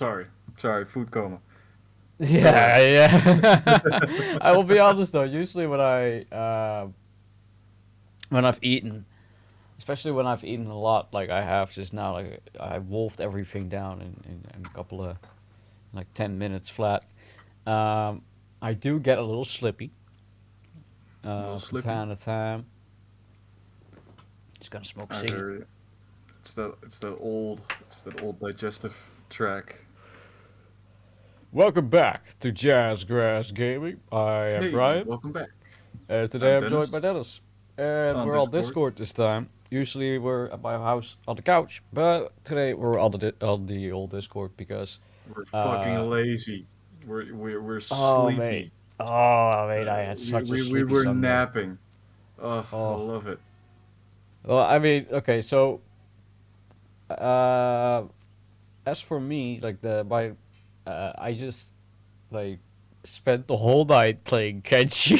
Sorry, food coma. Go ahead. Yeah, yeah. I will be honest though. Usually when I've eaten, especially when I've eaten a lot, like I have just now, like I wolfed everything down in a couple of like 10 minutes flat. Um, I do get a little slippy A little from slippy. time to time. Just gonna smoke I ciggy. heard it. It's that old digestive track. Welcome back to Jazzgrass Gaming. I am Hey, Brian, welcome back. and I'm today I'm joined Dennis by Dennis. And on we're on Discord. Discord this time. Usually we're at my house on the couch, but today we're on on the old Discord because, We're fucking uh, lazy. We're oh mate, sleepy. I had We, such a we we sleepy were Sunday. napping. Oh, I Oh, love it. well, I mean, okay, so, uh, as for me, like I just like spent the whole night playing Kenshi.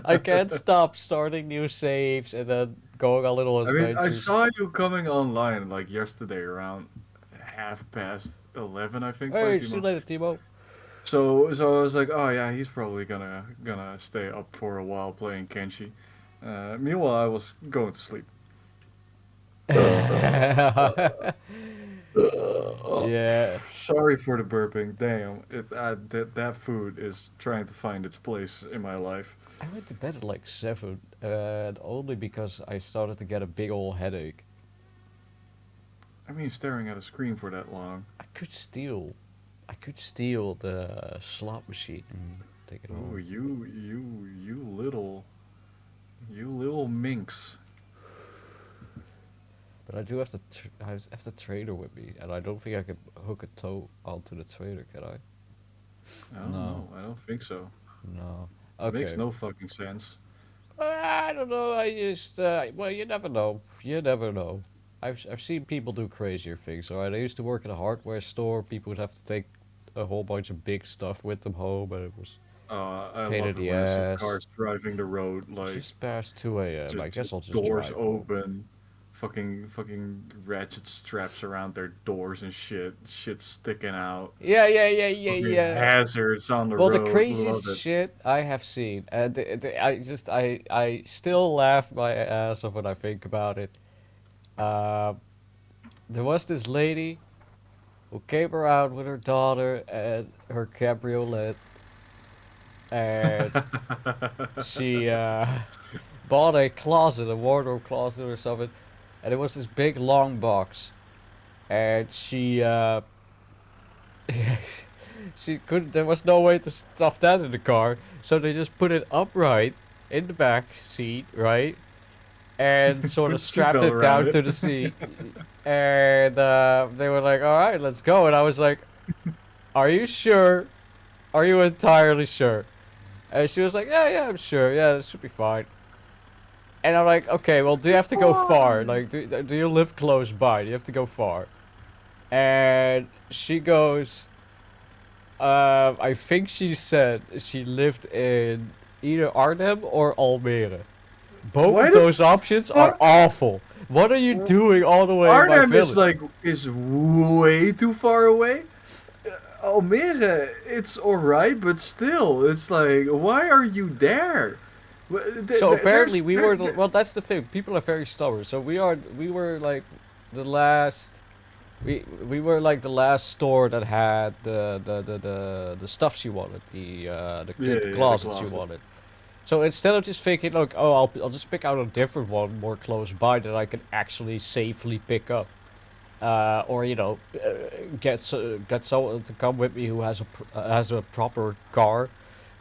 I can't stop starting new saves and then going on little I mean, I adventures. saw you coming online like yesterday around 11:30, I think, by Hey, see you Timo. later, Timo. So I was like, oh yeah, he's probably gonna stay up for a while playing Kenshi. Meanwhile, I was going to sleep. Yeah, Sorry for the burping. Damn, that food is trying to find its place in my life. I went to bed at like 7, and only because I started to get a big old headache. I mean, staring at a screen for that long. I could steal, I could steal the slot machine and take it Oh, home. you little minx. But I do have I have the trader with me, and I don't think I can hook a tow onto the trader, can I? I don't No, know. I don't think so. no. Makes Okay. no fucking sense. I don't know. I just well, you never know. You never know. I've seen people do crazier things. Alright, I used to work in a hardware store. People would have to take a whole bunch of big stuff with them home, and it was I pain in love it the when I see ass. cars driving the road It's like just past 2 a.m. I just guess I'll just doors drive home. open, fucking ratchet straps around their doors and shit sticking out. Yeah, yeah, yeah, yeah, Fucking yeah. hazards on the Well, the road. craziest Love it. shit I have seen, and I still laugh my ass off when I think about it. Uh, there was this lady who came around with her daughter and her cabriolet, and she bought a closet, a wardrobe closet or something, and it was this big long box, and she couldn't. There was no way to stuff that in the car, so they just put it upright in the back seat, right, and sort Put of a strapped seatbelt it around down it. to the seat. And they were like, "All right, let's go." And I was like, "Are you sure? Are you entirely sure?" And she was like, "Yeah, yeah, I'm sure. Yeah, this should be fine." And I'm like, "Okay, well, do you have to go far? Fine. Like, do you live close by? Do you have to go far?" And she goes, I think she said she lived in either Arnhem or Almere. Both Why of the those options are fuck? awful. What are you doing all the way in my Arnhem is village? like is way too far away. Almere, it's alright, but still, it's like, why are you there? So apparently There's we there, were there- well. That's the thing. People are very stubborn. So we were like the last. We were like the last store that had the stuff she wanted, yeah, the yeah, the closet she closet. wanted. So instead of just thinking, like, oh, I'll just pick out a different one more close by that I can actually safely pick up, or get someone to come with me who has a proper car.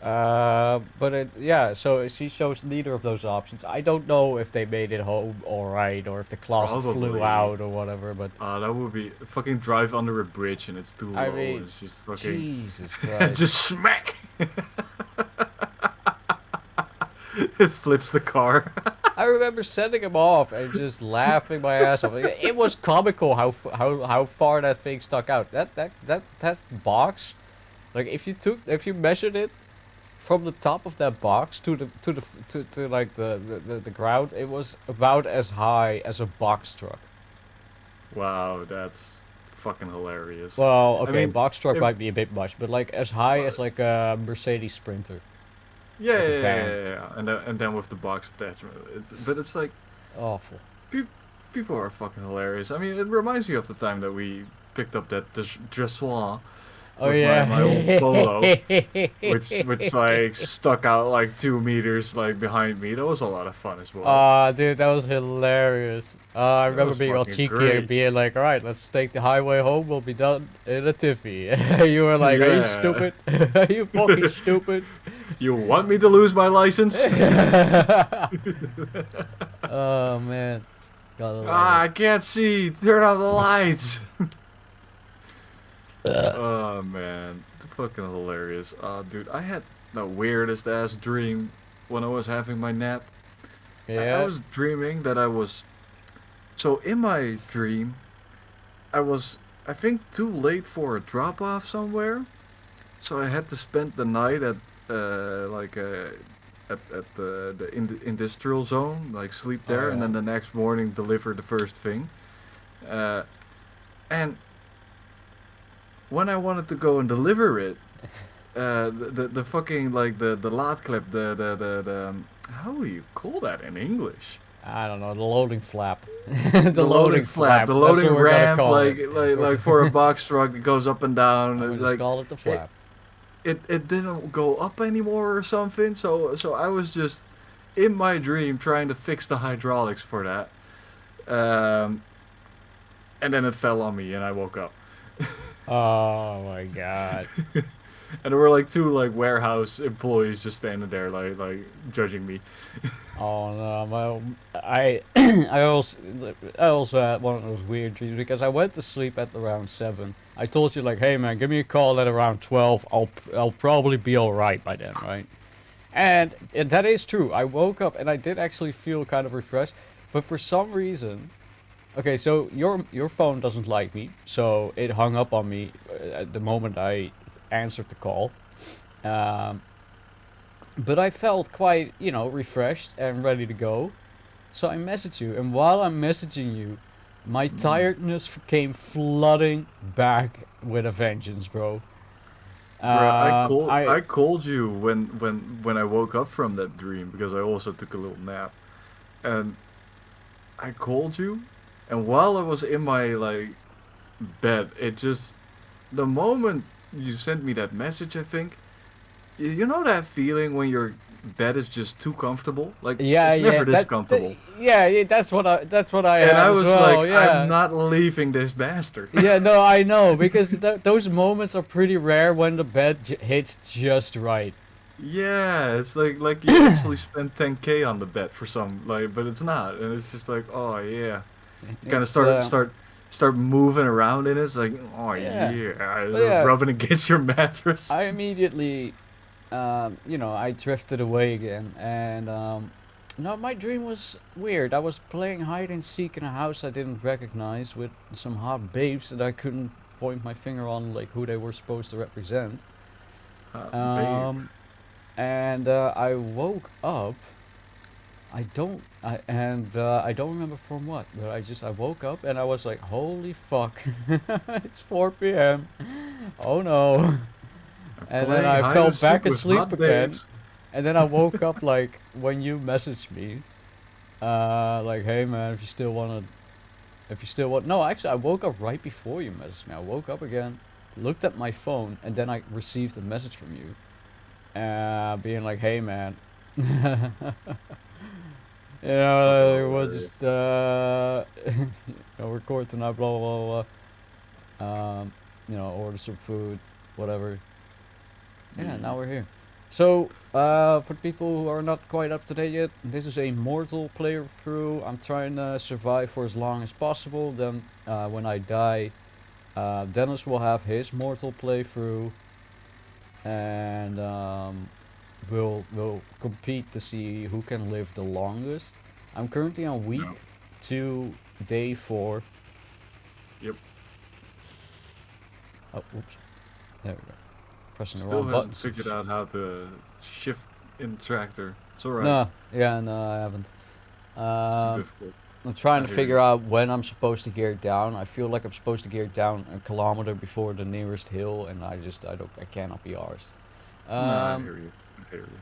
But yeah, so she shows neither of those options. I don't know if they made it home all right or if the closet flew Probably. out or whatever. But That would be fucking drive under a bridge and it's too I low and mean, it's just fucking Jesus Christ. just smack. It flips the car. I remember sending him off and just laughing my ass off. It was comical how far that thing stuck out. That box, like if you measured it from the top of that box to like the ground, it was about as high as a box truck. Wow, that's fucking hilarious. Well, I okay, mean, box truck if, might be a bit much, but like as high as like a Mercedes Sprinter, yeah, like yeah, a yeah, van. yeah, yeah. And then with the box attachment, but it's like Awful. pe- people are fucking hilarious. I mean, it reminds me of the time that we picked up that Dressoir Oh with my old yeah. Polo, which like stuck out like 2 meters like behind me. That was a lot of fun as well. Ah, dude, that was hilarious. I That remember was being all fucking cheeky and great. being like, "All right, let's take the highway home. We'll be done in a tiffy." You were like, "Are you Yeah. stupid? Are you fucking stupid?" You want me to lose my license? Oh man, gotta love Ah, it. I can't see. Turn on the lights. Oh man, fucking hilarious. Oh, dude, I had the weirdest ass dream when I was having my nap. I Yeah. was dreaming that I was so in my dream. I was, I think, too late for a drop off somewhere, so I had to spend the night at like at the industrial zone, like sleep Oh there, and yeah. then the next morning deliver the first thing. Uh, and when I wanted to go and deliver it, the fucking like the laadklep, how do you call that in English? I don't know, the loading flap. The The loading loading flap, flap. the That's what loading we're gonna ramp, call it. like for a box truck, it goes up and I'm down. gonna just Like call it the it, flap. it didn't go up anymore or something. So I was just in my dream trying to fix the hydraulics for that. Um, and then it fell on me, and I woke up. Oh my god. And there were like two like warehouse employees just standing there like judging me. Oh no, I I also had one of those weird dreams because I went to sleep at around 7. I told you like, hey man, give me a call at around 12. I'll probably be all right by then, right? And that is true. I woke up and I did actually feel kind of refreshed, but for some reason, okay, so your phone doesn't like me, so it hung up on me at the moment I answered the call. Um, but I felt quite, refreshed and ready to go. So I messaged you, and while I'm messaging you, my Mm. tiredness came flooding back with a vengeance, bro. Bruh, I I called you when I woke up from that dream because I also took a little nap, and I called you, and while I was in my like bed, it just the moment you sent me that message, I think you know that feeling when your bed is just too comfortable, like Yeah, it's yeah, never this comfortable, yeah, yeah, that's what I and I had as was well. like, I'm Yeah. not leaving this bastard. Yeah, no, I know because those moments are pretty rare when the bed hits just right. Yeah, it's like you actually spent 10K on the bet for some like, but it's not, and it's just like, oh yeah, you kind of It's start moving around in it. It's like, oh yeah, yeah, but yeah, rubbing against your mattress. I immediately I drifted away again, and no, my dream was weird. I was playing hide and seek in a house I didn't recognize with some hot babes that I couldn't point my finger on, like who they were supposed to represent. Babe. Um, and I woke up. I don't remember from what, but I woke up and I was like, holy fuck, it's 4 p.m. Oh no. I'm And then playing I hide fell and back seek with asleep hot again. babes. And then I woke up like when you messaged me, like, hey man, if you still want, no, actually, I woke up right before you messaged me. I woke up again, looked at my phone, and then I received a message from you, being like, hey man, Fucking we'll hilarious. just, record tonight, blah blah blah. Order some food, whatever. Yeah, Mm. now we're here. So, for the people who are not quite up to date yet, this is a mortal playthrough. I'm trying to survive for as long as possible. Then, when I die, Dennis will have his mortal playthrough, and we'll compete to see who can live the longest. I'm currently on week No. 2, day 4. Yep. Oh, oops. There we go. Pressing the Still wrong hasn't buttons. figured out how to shift in tractor. It's alright. No, yeah, no, I haven't. It's too Um, difficult. I'm trying I to hear figure you. out when I'm supposed to gear down. I feel like I'm supposed to gear down a kilometer before the nearest hill, and I cannot be arsed. No, I Um, hear you. I hear you.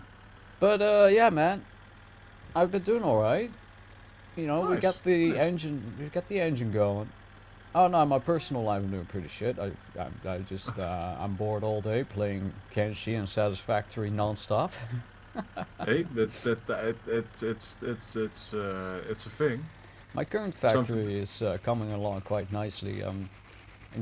but yeah, man, I've been doing all right. You know, Nice, nice. we got the engine going. Oh no, my personal life I'm doing pretty shit. I'm bored all day playing Kenshi and Satisfactory non-stop. Hey, it's a thing. My current Something. factory is coming along quite nicely. In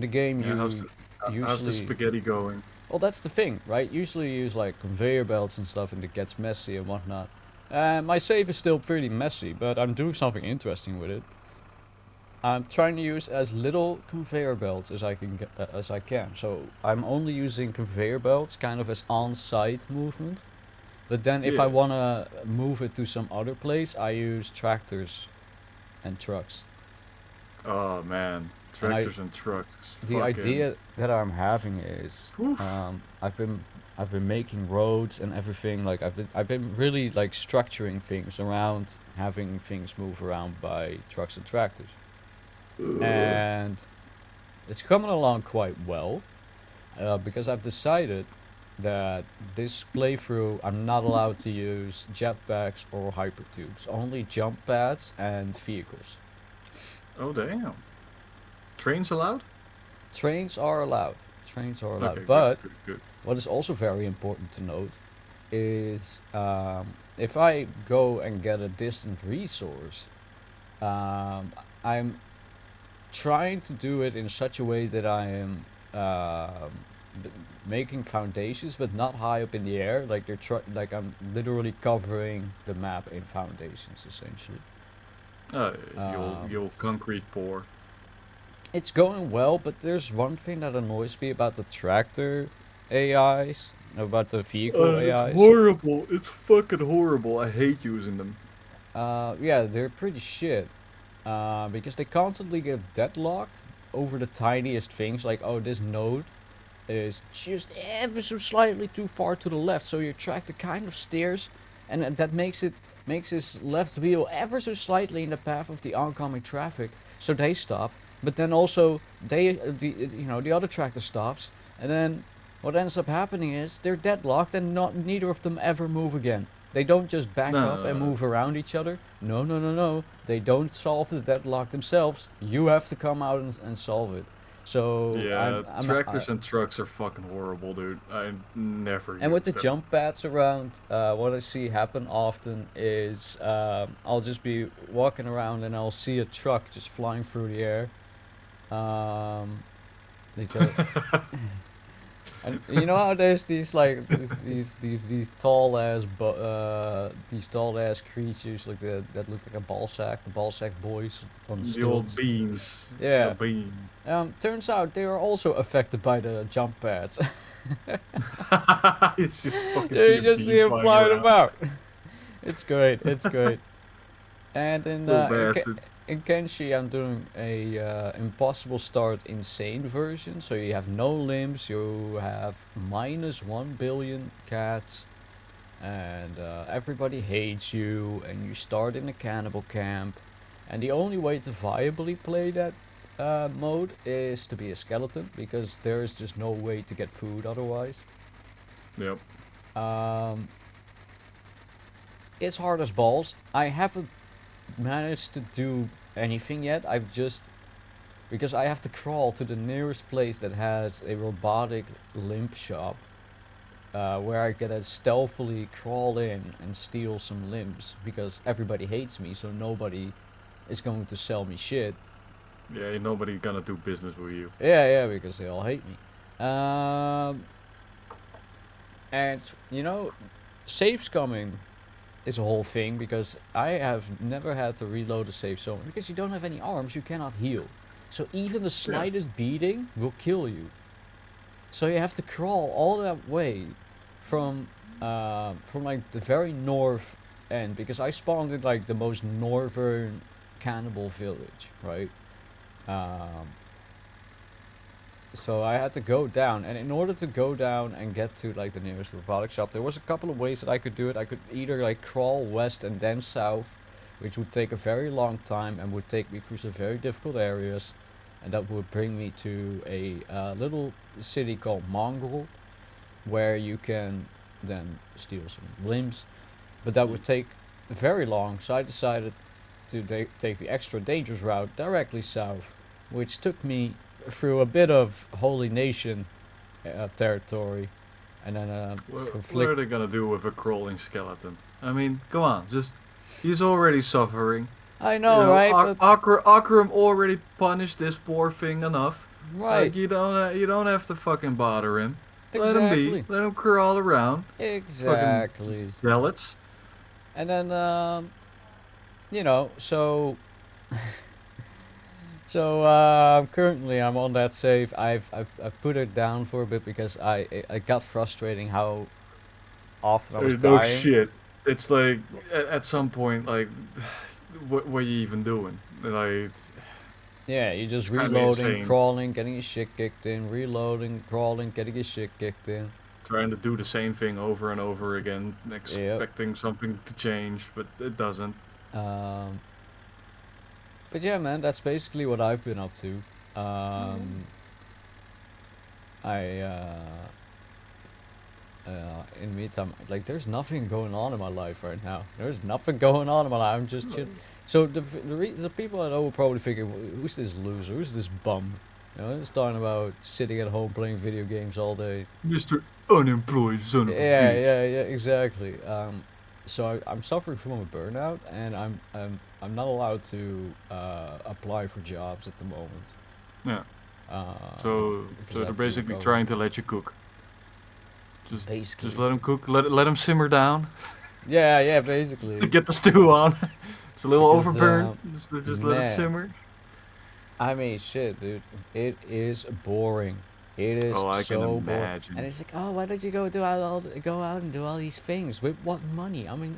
the game Yeah, you how's the usually spaghetti going? well, that's the thing, right? Usually you use like conveyor belts and stuff, and it gets messy and whatnot. My save is still pretty messy, but I'm doing something interesting with it. I'm trying to use as little conveyor belts as as I can. So I'm only using conveyor belts, kind of as on-site movement. But then if I Yeah. wanna move it to some other place, I use tractors and trucks. Oh man, And tractors and trucks. the Fucking. idea that I'm having is, Oof. um, I've been I've been making roads and everything. Like I've been really like structuring things around having things move around by trucks and tractors, and it's coming along quite well. Because I've decided that this playthrough I'm not allowed to use jetpacks or hypertubes, only jump pads and vehicles. Oh damn. Trains allowed? Trains are allowed. Trains are allowed, Okay, good, but good, good. what is also very important to note is if I go and get a distant resource, I'm trying to do it in such a way that I am b- making foundations, but not high up in the air. Like like I'm literally covering the map in foundations, essentially. You'll Um, concrete pour. it's going well, but there's one thing that annoys me about the tractor AIs, about the vehicle It's AIs. horrible. It's fucking horrible. I hate using them. Yeah, they're pretty shit. Because they constantly get deadlocked over the tiniest things, like oh, this node is just ever so slightly too far to the left, so your tractor kind of steers, and that makes his left wheel ever so slightly in the path of the oncoming traffic, so they stop. But then also the other tractor stops, and then what ends up happening is they're deadlocked, and not neither of them ever move again. They don't just back up and No, move around each other. No, no, no, no. They don't solve the deadlock themselves. You have to come out and solve it. So yeah, tractors and trucks are fucking horrible, dude. I never and with the use them. jump pads around, what I see happen often is I'll just be walking around and I'll see a truck just flying through the air. Um, because and you know how there's these like these tall ass these tall ass creatures like that look like a ball sack, the ball sack boys on The old stilts. beans. The Yeah. beans. Turns out they are also affected by the jump pads. It's just fucking You seeing just see beans him flying flying around. about. It's great. It's great. And Little bastards. In Kenshi, I'm doing a impossible start insane version. So you have no limbs. You have -1 billion cats, and everybody hates you. And you start in a cannibal camp. And the only way to viably play that mode is to be a skeleton because there is just no way to get food otherwise. Yep. Um, it's hard as balls. I haven't managed to do anything yet. I've just because I have to crawl to the nearest place that has a robotic limp shop, where I can stealthily crawl in and steal some limbs because everybody hates me, so nobody is going to sell me shit. Yeah, ain't nobody gonna do business with you. Yeah, yeah, because they all hate me. Um, and you know, saves coming is a whole thing because I have never had to reload a save zone because you don't have any arms, you cannot heal. So even the Yeah. slightest beating will kill you. So you have to crawl all that way from like the very north end because I spawned in like the most northern cannibal village, right? Um, so I had to go down, and in order to go down and get to like the nearest robotic shop, there was a couple of ways that I could do it. I could either like crawl west and then south, which would take a very long time and would take me through some very difficult areas, and that would bring me to a little city called Mongol, where you can then steal some limbs, but that would take very long. So I decided to take the extra dangerous route directly south, which took me through a bit of Holy Nation territory, and then What conflict. are they gonna do with a crawling skeleton? I mean, come on, just he's already suffering. I know, right? But Akram already punished this poor thing enough. right, Like you don't have to fucking bother him. Let him be. exactly, Let him crawl around. Fucking exactly. zealots. And then you know, so currently I'm on that save. I've put it down for a bit because I got frustrating how often I was No dying. shit. It's like at some point, like, what are you even doing? Like, Yeah, you're just it's kind of reloading, insane. crawling, getting your shit kicked in, reloading, crawling, getting your shit kicked in. Trying to do the same thing over and over again, Yep. expecting something to change, but it doesn't. Um, but yeah, man, that's basically what I've been up to. Um, I in the meantime, like, there's nothing going on in my life right now. There's nothing going on in my life. I'm just chill. So the people I know will probably figure, who's this loser? Who's this bum? You know, it's talking about sitting at home playing video games all day. Mr. Unemployed son of a Yeah, bitch. yeah, yeah, exactly. So I'm suffering from a burnout, and I'm not allowed to apply for jobs at the moment. Yeah. Um, So because so I they're have to basically recover. trying to let you cook. Just Basically. let him cook. Let him simmer down. Yeah, yeah, basically. Get the stew on. It's a little Because overburned. Just let it man, simmer. I mean, shit, dude. It is boring. It is Oh, I can so boring. And imagine. it's like, oh, why don't you go out and do all these things with what money? I'm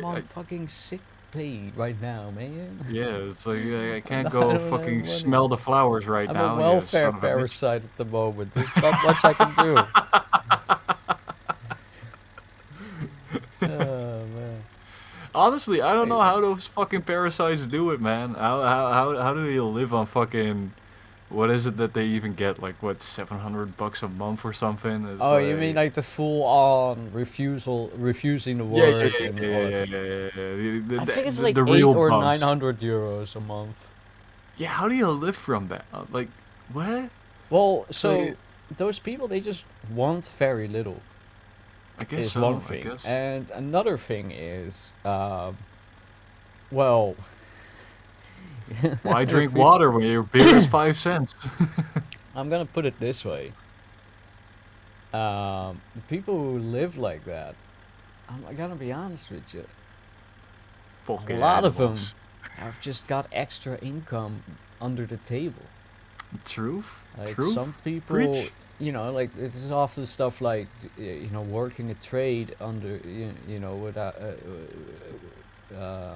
on I, fucking sick pay right now, man. yeah, it's like I I'm can't not, I go don't have fucking money. smell the flowers right I'm a now. You welfare son of a bitch. parasite at the moment. There's not much I can do. Oh man. Honestly, I don't Hey, know how those fucking parasites do it, man. How do they live on fucking what is it that they even get? Like what, $700 a month or something? It's oh, you mean like like the full on refusing to yeah, yeah, work yeah, and yeah, all that yeah, stuff? yeah, yeah, yeah. I think it's The like real eight or bums. 900 euros a month. Yeah, how do you live from that? Like what? Well, It's like so those people, they just want very little I guess is one so. I thing, guess. and another thing is, well, Why the drink people. water when your beer is 5 cents? I'm gonna put it this way: the people who live like that, I'm gonna be honest with you, a Fucking lot of them animals. have just got extra income under the table. Truth, Like some truth. people, Preach. like it is often stuff like working a trade under without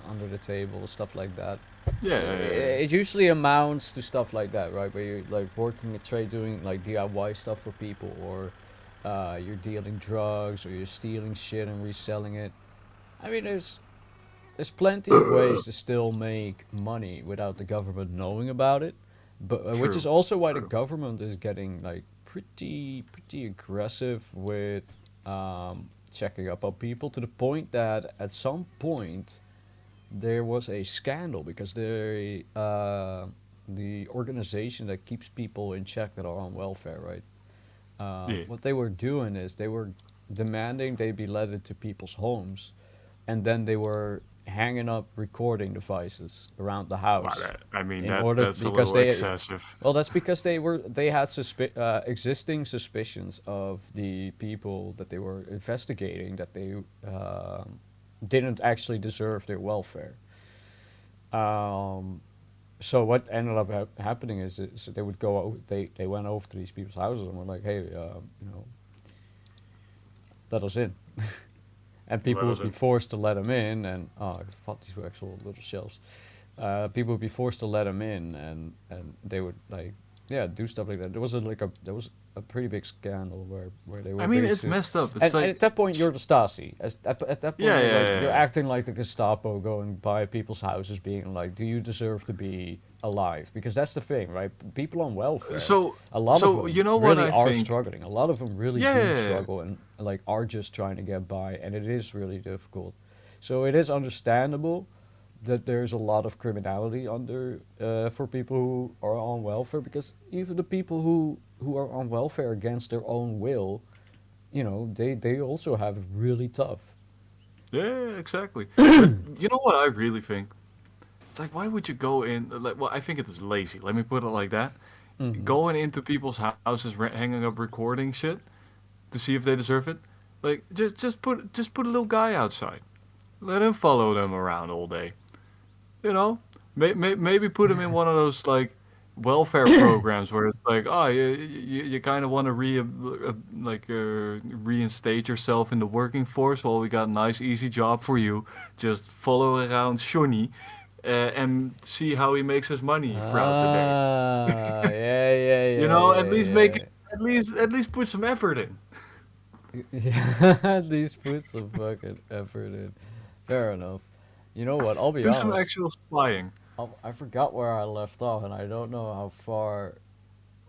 under the table, stuff like that. Yeah, yeah, yeah, yeah. It usually amounts to stuff like that, right? Where you're like working a trade, doing like DIY stuff for people, or you're dealing drugs, or you're stealing shit and reselling it. I mean, there's plenty of ways to still make money without the government knowing about it, but which is True, also why the true. government is getting like pretty aggressive with checking up on people, to the point that at some point there was a scandal because the organization that keeps people in check that are on welfare, right? Yeah. What they were doing is they were demanding they be let into people's homes, and then they were hanging up recording devices around the Wow, house I mean in order, that's a because little they excessive. well, that's because they had existing suspicions of the people that they were investigating, that they didn't actually deserve their welfare. Um, so what ended up happening is so they would they went over to these people's houses and were like, hey, let us in. And people Let us would be in. forced to let them in, and I thought these were actual little shelves. People would be forced to let them in, and they would like yeah, do stuff like that. There was a pretty big scandal where they I were mean, it's basically, messed up. It's and like, at that point you're the Stasi. At that point yeah, you're yeah, like yeah, you're yeah. acting like the Gestapo, going by people's houses, being like, do you deserve to be alive? Because that's the thing, right? People on welfare, So, a lot of so them you know what really I are think? struggling. A lot of them really Yeah, do yeah, yeah. struggle and like are just trying to get by, and it is really difficult. So it is understandable that there's a lot of criminality under for people who are on welfare, because even the people who are on welfare against their own will, they also have it really tough. Yeah, exactly. But you know what I really think? It's like, why would you go in? Like, well, I think it is lazy. Let me put it like that. Hmm. Going into people's houses, hanging up recording shit to see if they deserve it. Like, just put a little guy outside. Let him follow them around all day. You know, maybe put him in one of those like welfare programs where it's like, oh, you kind of want to reinstate yourself in the working force. Well, we got a nice easy job for you. Just follow around Shoni and see how he makes his money throughout the day. Yeah, yeah, You yeah, know, at least make yeah, it, at least put some effort in. yeah. Yeah. At least put some fucking effort in. Fair enough. You know what? I'll be Do some honest. actual spying. I forgot where I left off, and I don't know how far.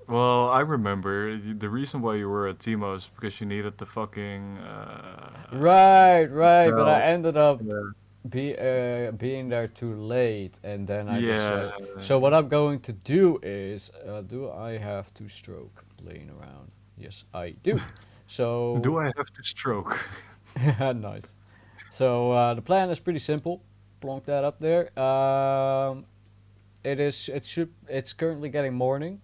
Well, I remember the reason why you were at Timo's because you needed the fucking Right, right. But I well, ended up yeah, being there too late, and then I yeah. decided. So what I'm going to do is, do I have two stroke laying around? Yes, I do. Do So I have to stroke? nice. So the plan is pretty simple. Plonk that up there. It's currently getting morning.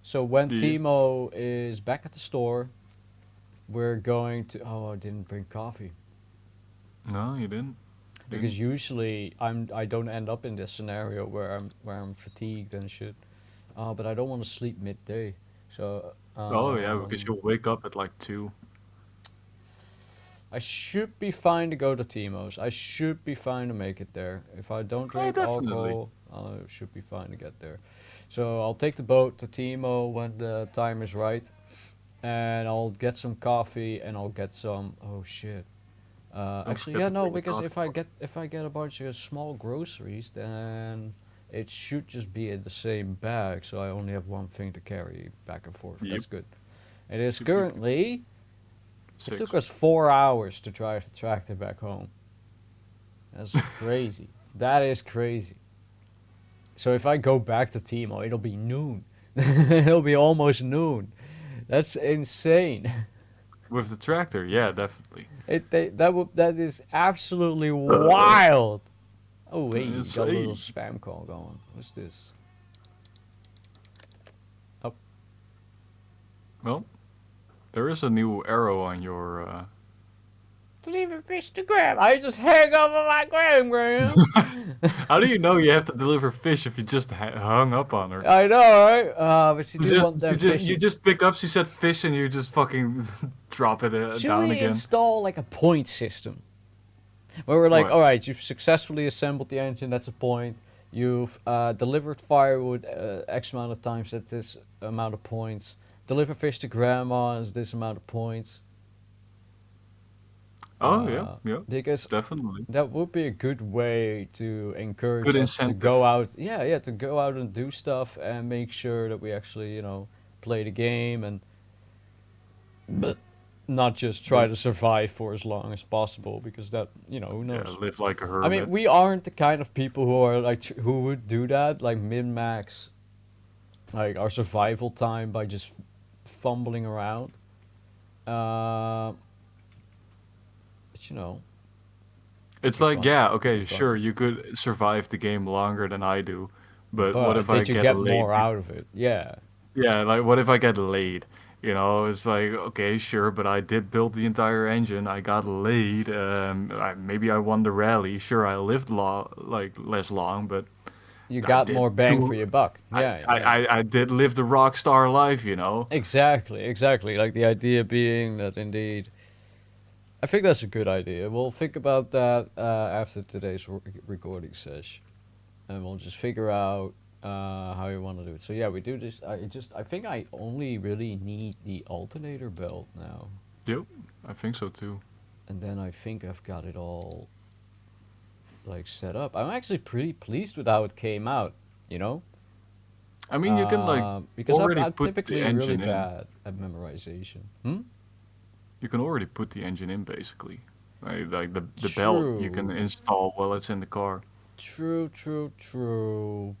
So when Yeah. Timo is back at the store, we're going to. Oh, I didn't bring coffee. No, you didn't. Didn't. Because usually I don't end up in this scenario where I'm fatigued and shit. But I don't want to sleep midday. So Oh yeah, because you'll wake up at like 2. I should be fine to go to Timo's. I should be fine to make it there. If I don't Oh, drink definitely. alcohol, I should be fine to get there. So I'll take the boat to Timo when the time is right, and I'll get some coffee and I'll get some. Oh shit. Don't Actually, forget yeah, to no, bring the because coffee mug. if I get a bunch of small groceries, then it should just be in the same bag, so I only have one thing to carry back and forth. Yep. That's good. It is Yep. Yep. Yep. currently. It took 6. us 4 hours to drive the tractor back home. That's crazy. That is crazy. So if I go back to Timo, it'll be noon. It'll be almost noon. That's insane. With the tractor, yeah, definitely. That is absolutely wild. Oh wait, It's got a a little spam call going. What's this? Oh, well. There is a new arrow on your. deliver fish to Graham. I just hang up on my Graham. How do you know you have to deliver fish if you just hung up on her? I know, right? But she do want them You fishy. just pick up. She said fish, and you just fucking drop it Should down we again. install like a point system where we're like, What? all right, you've successfully assembled the engine. That's a point. You've delivered firewood X amount of times at this amount of points. Deliver fish to grandma is this amount of points. Oh yeah, Uh, yeah, because definitely. that would be a good way to encourage Good us to go incentive. out. Yeah, yeah, to go out and do stuff and make sure that we actually, play the game and not just try But to survive for as long as possible, because that, who yeah, knows. live like a I mean, hermit. we aren't the kind of people who are like who would do that, like min max like our survival time by just fumbling around. Uh, but It's be like, fun. yeah, It'd be okay, fun. sure, you could survive the game longer than I do, but what But if I did you get get laid? more out of it? Yeah. Yeah, like what if I get laid? You know, it's like, okay, sure, but I did build the entire engine. I got laid. Maybe I won the rally. Sure, I lived like less long, but You I got did more bang for do. your buck. Yeah, yeah. I did live the rock star life. You know. Exactly, exactly. Like the idea being that indeed, I think that's a good idea. We'll think about that after today's recording session, and we'll just figure out. how you want to do it. So yeah, we do this. I think I only really need the alternator belt now, Yep, I think so too. and then I think I've got it all like set up. I'm actually pretty pleased with how it came out. You know, I mean, you can like because already I'm put the typically really engine in. bad at memorization. Hmm? You can already put the engine in basically. Right? Like the belt you can True. install while it's in the car. True, true, true.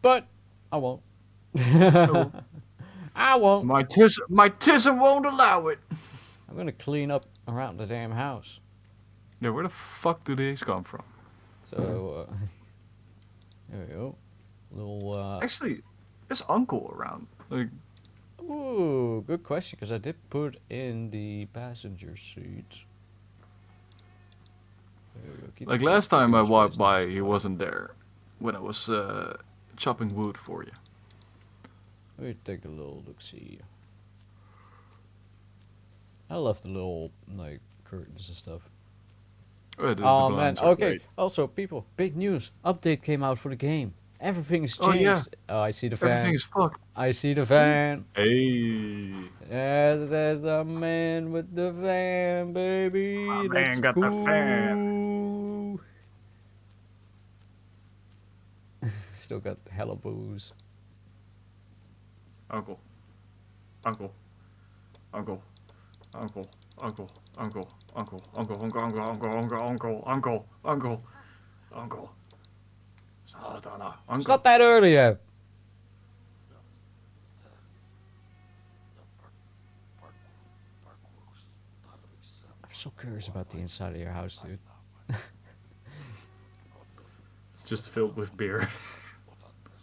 But I won't. Oh, well, I won't. my tism won't allow it. I'm gonna clean up around the damn house. Yeah, where the fuck do these come from? So there we go. Little. Actually, is Uncle around? Like, Ooh, good question. Because I did put in the passenger seat. There we go. like last time Keeping I this place walked nice by, and he tidy. wasn't there when I was chopping wood for you. Let me take a little look. See. I love the little like curtains and stuff. Oh, the Oh man. blinds are Okay. great. Also, people, big news. Update came out for the game. Everything's Oh yeah, changed. Oh, I see the everything fan. is fucked. I see the fan. Hey, There's a man with the van, my baby. Let's man got the fan. go. Still got hella booze. Uncle, uncle, uncle, uncle, uncle, uncle, uncle, uncle, uncle, uncle, uncle, uncle, uncle, uncle, uncle. Satana, It's uncle. not that early yet. I'm so curious about the inside of your house, dude. It's just filled with beer.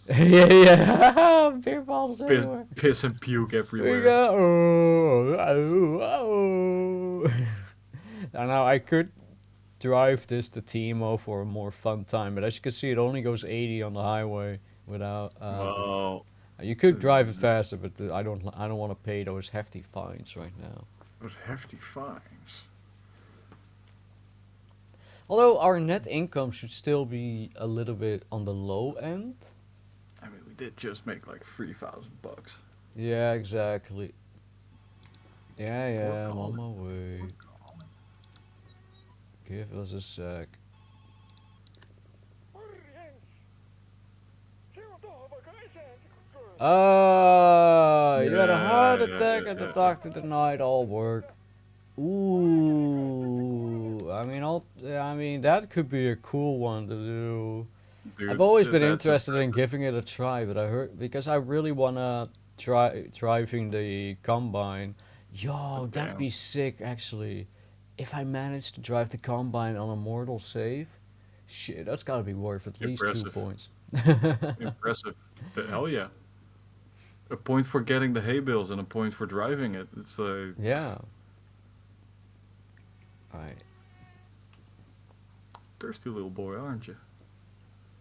Yeah, yeah. Beer bottles piss, everywhere. piss and puke We everywhere. got oh. I know I could drive this to Timo for a more fun time, but as you can see, it only goes 80 on the highway without. Well, You could drive it faster, but I don't. I don't want to pay those hefty fines right now. those hefty fines. Although our net income should still be a little bit on the low end. I mean, we did just make like $3,000. Yeah, exactly. Yeah, Poor yeah, I'm on Colin. my way. Give us a sec. You had a heart attack at the doctor tonight. All work. Ooh, I mean, that could be a cool one to do. I've Dude, always been that's interested in impressive. giving it a try, but I heard because I really wanna try driving the combine. Yo, But that'd damn, be sick actually. If I managed to drive the combine on a mortal save, shit, that's gotta be worth at least two impressive. points. Impressive. The hell yeah. A point for getting the hay bales and a point for driving it. It's like Yeah. Alright. thirsty little boy, aren't you?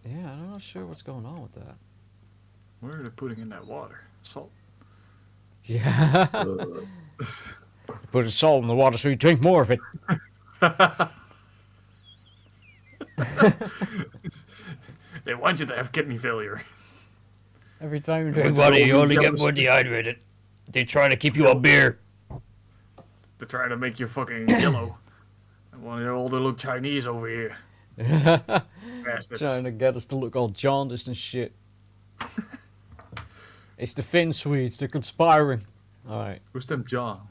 Yeah, I'm not sure what's going on with that. Where are they putting in that water? Salt. Yeah. Put a salt in the water so you drink more of it. They want you to have kidney failure. Every time you They drink want you to water, all you be only get yellow more skin. dehydrated. They try to keep you a Yellow. beer. They're trying to make you fucking yellow. I want you all to look Chinese over here. Bastards. Trying to get us to look all jaundiced and shit. It's the Finn Swedes. They're conspiring. All right. Who's them John?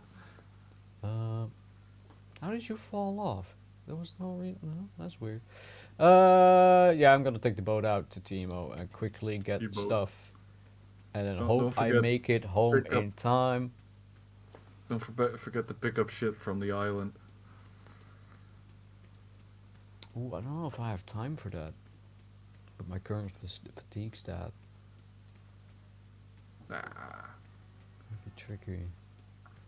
How did you fall off? There was no reason. No, that's weird. Yeah, I'm gonna take the boat out to Timo and quickly get You both. stuff, and then Don't hope I forget make it home pick up. in time. Don't forget to pick up shit from the island. Ooh, I don't know if I have time for that. With my current fatigue stat, Nah. might be tricky.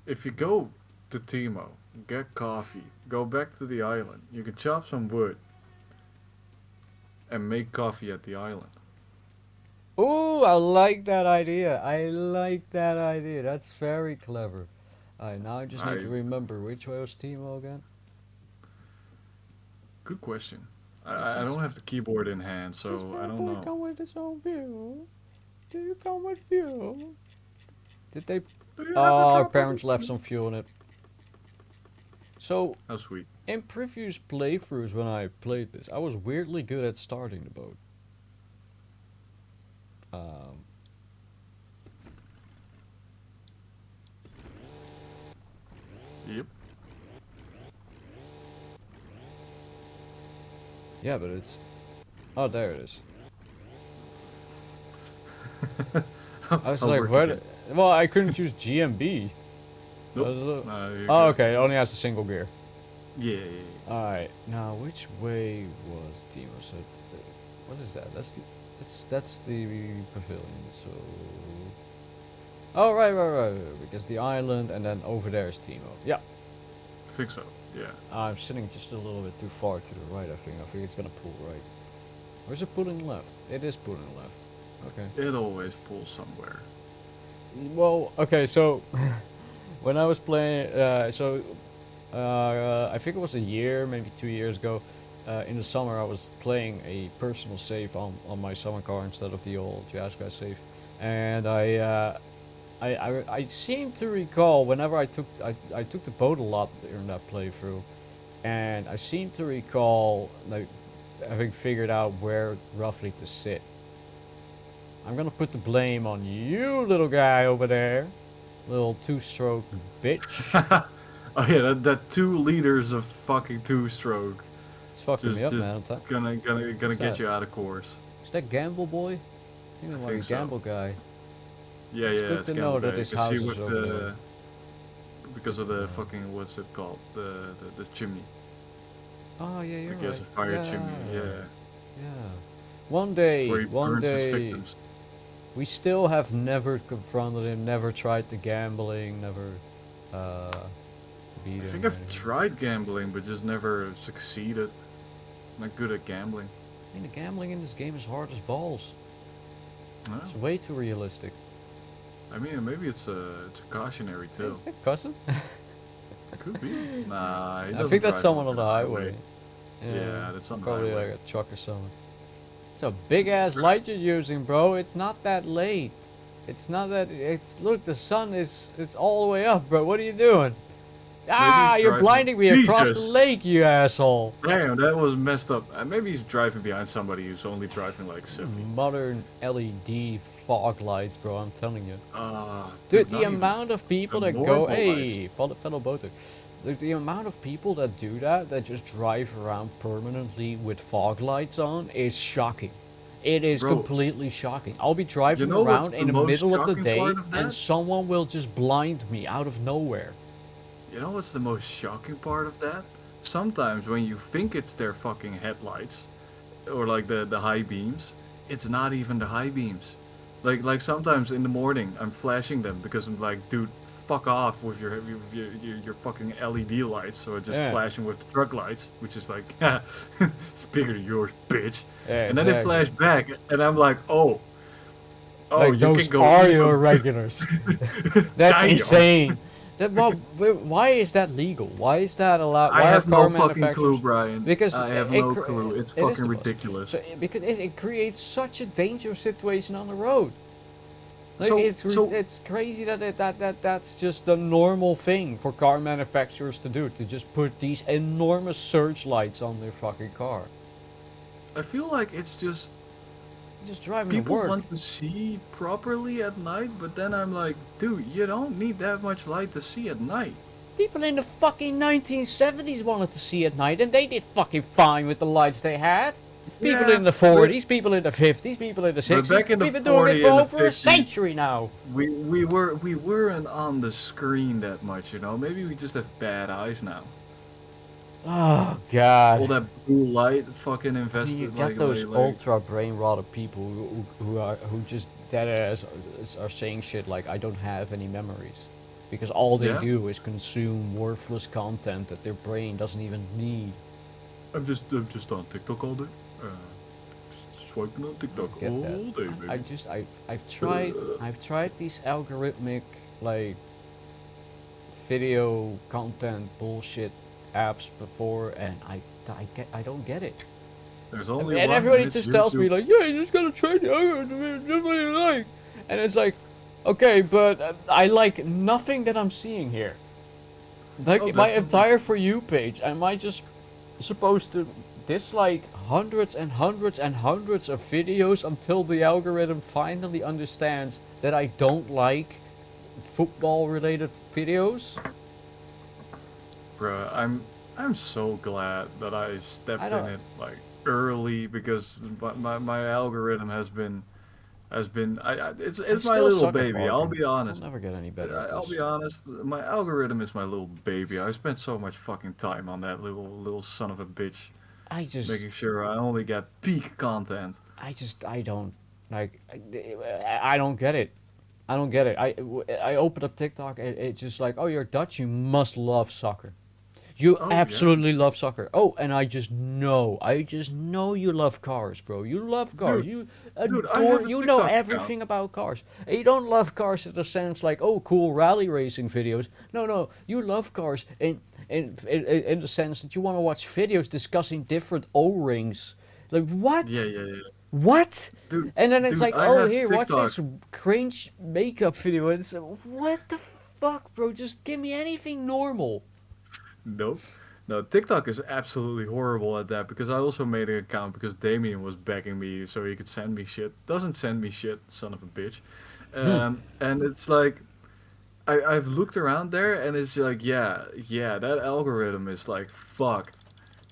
If you go to Timo, get coffee, go back to the island, you can chop some wood and make coffee at the island. Ooh, I like that idea. I like that idea. That's very clever. Alright, now I just need I to remember which way was Timo again. Good question. This I is don't have the keyboard in hand, this is so where I a don't boy know. come with his own view. Do you come with fuel? Did they? Do you have a Oh, our drop of parents left the... some fuel in it. So How sweet. in previous playthroughs when I played this, I was weirdly good at starting the boat. Um, Yep. yeah, but it's. Oh, there it is. I was I'll like, work what? again. Well, I couldn't use GMB. Nope. No, you're Oh, good. okay, it only has a single gear. Yeah, yeah, yeah. Alright, now which way was Timo? So, what is that? That's the pavilion. So, oh right. Because the island and then over there is Timo. Yeah, I think so. Yeah. I'm sitting just a little bit too far to the right. I think it's gonna pull right. Or is it pulling left? It is pulling left. Okay. It always pulls somewhere. Well, okay. So, when I was playing, I think it was a year, maybe 2 years ago. In the summer, I was playing a personal save on my summer car instead of the old Jazzgrass save, and I seem to recall whenever I took the boat a lot during that playthrough, and I seem to recall like having figured out where roughly to sit. I'm gonna put the blame on you, little guy over there, little two-stroke bitch. Oh yeah, that 2 liters of fucking two-stroke, It's fucking me up, just man. I'm t- gonna What's get that? you out of course. Is that Gamble Boy? You I look like a think so. Gamble guy. Yeah, It's yeah, good it's to know Gamble that Guy. You his can house see is with over there. because Good of to the know. fucking what's it called, the chimney. Oh yeah, you're Like he has right. a fire chimney. Yeah, Yeah. it's where he One burns his day, victims. we still have never confronted him, never tried the gambling, never uh, beat I think him or I've anything. tried gambling, but just never succeeded. I'm not good at gambling. I mean, the gambling in this game is hard as balls. No, It's way too realistic. I mean maybe it's a cautionary Hey, tale. is that cousin? Could be. Nah, he I doesn't think that's drive someone on on the the highway. Yeah, that's on the Probably highway. like a truck or something. It's a big ass light you're using, bro. It's not that late. It's not that. It's look. The sun is. It's all the way up, bro. What are you doing? Maybe Ah, he's you're driving. blinding me across the Jesus! lake, you asshole. Damn, that was messed up. Maybe he's driving behind somebody who's only driving like 70. Modern LED fog lights, bro. I'm telling you. Dude, The not even amount of people the that go, normal lights. hey, fellow boater. The amount of people that do that, that just drive around permanently with fog lights on, is shocking. It is Bro, completely shocking. I'll be you driving know what's around the in the most middle of the shocking day, part of and that? someone will just blind me out of nowhere. You know what's the most shocking part of that? Sometimes when you think it's their fucking headlights, or like the high beams, it's not even the high beams. Like sometimes in the morning I'm flashing them because I'm like, dude, fuck off with your fucking LED lights. So I just Yeah, flashing with the truck lights, which is like, it's bigger than yours, bitch. yeah, And then they exactly. flash back, and I'm like, oh, Like you can those go are even. your regulars. That's Damn. insane. Why is that legal? Why is that allowed? I Why are have no car fucking clue, manufacturers? Brian. Because I have no clue. It's it is fucking the most. ridiculous. So because it creates such a dangerous situation on the road. Like So so it's crazy that that's just the normal thing for car manufacturers to do, to just put these enormous searchlights on their fucking car. I feel like it's just You're just driving to people work. want to see properly at night, but then I'm like, dude, you don't need that much light to see at night. People in the fucking 1970s wanted to see at night, and they did fucking fine with the lights they had. People Yeah, in the but 40s, people in the 50s, people in the but 60s. back in the We've been doing it 40 for and the over a 50s, century now. we weren't on the screen that much, you know. Maybe we just have bad eyes now. Oh All god. that blue light, fucking I mean, you invested, got those like ultra brain rotted people who just dead ass are saying shit like, I don't have any memories, because all they yeah. do is consume worthless content that their brain doesn't even need. I'm just on TikTok all day. Uh, just swiping on I TikTok don't get that. all day, I baby. just I've tried these algorithmic like video content bullshit apps before, and I don't get it. There's And only and one, and everybody it's just tells me YouTube. like, yeah, you just gotta train the algorithm. That's what you like. And it's like, okay, but I like nothing that I'm seeing here. Oh, Like my definitely. entire For You page, am I just supposed to dislike hundreds and hundreds and hundreds of videos until the algorithm finally understands that I don't like football related videos? Bruh, I'm so glad that I I stepped in don't. it like early because my algorithm has been I it's my still little suck at baby. I'll parking. be I'll honest. never get any better at I'll this. be honest. My algorithm is my little baby. I spent so much fucking time on that little son of a bitch, I just, making sure I only get peak content. I don't like. I don't get it. I don't get it. I open up TikTok and it's just like, oh, you're Dutch. You must love soccer. You Oh yeah, absolutely love soccer. Oh, and I just know you love cars, bro. You love cars. dude, You I adore, have a you know TikTok account. everything about cars. And you don't love cars in the sense like, oh, cool rally racing videos. No, no, you love cars in the sense that you want to watch videos discussing different O-rings. Like, Yeah, what? yeah, yeah. What? Dude, And then it's dude, like, I oh, have here, watch TikTok. this cringe makeup video. And it's like, what the fuck, bro? Just give me anything normal. Nope. No, TikTok is absolutely horrible at that because I also made an account because Damien was begging me so he could send me shit. Doesn't send me shit, son of a bitch. And it's like I've looked around there and it's like yeah, that algorithm is like fucked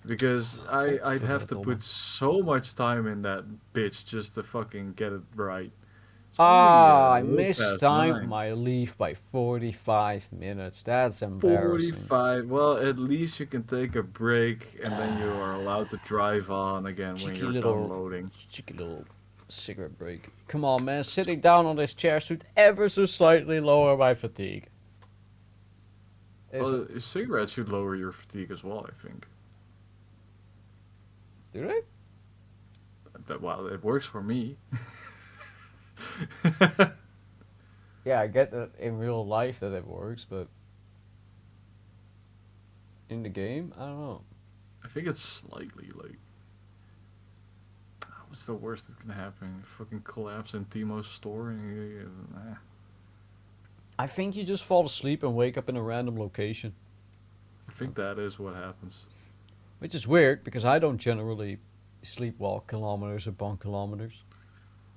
because I'd have to Godverdomme. put so much time in that bitch just to fucking get it right. It's only Ah, I little past mistimed 9. my leave by 45 minutes. That's embarrassing. 45. Well, at least you can take a break and then you are allowed to drive on again when cheeky you're done little, loading. cheeky little cigarette break. Come on, man. Sitting down on this chair should ever so slightly lower my fatigue. Is it? Well, cigarettes should lower your fatigue as well, I think. Do they? Well, it works for me. Yeah, I get that in real life that it works, but in the game, I don't know. I think it's slightly like. What's the worst that can happen? Fucking collapse in Timo's store and. I think you just fall asleep and wake up in a random location, I think that is what happens. which is weird because I don't generally sleepwalk kilometers upon kilometers.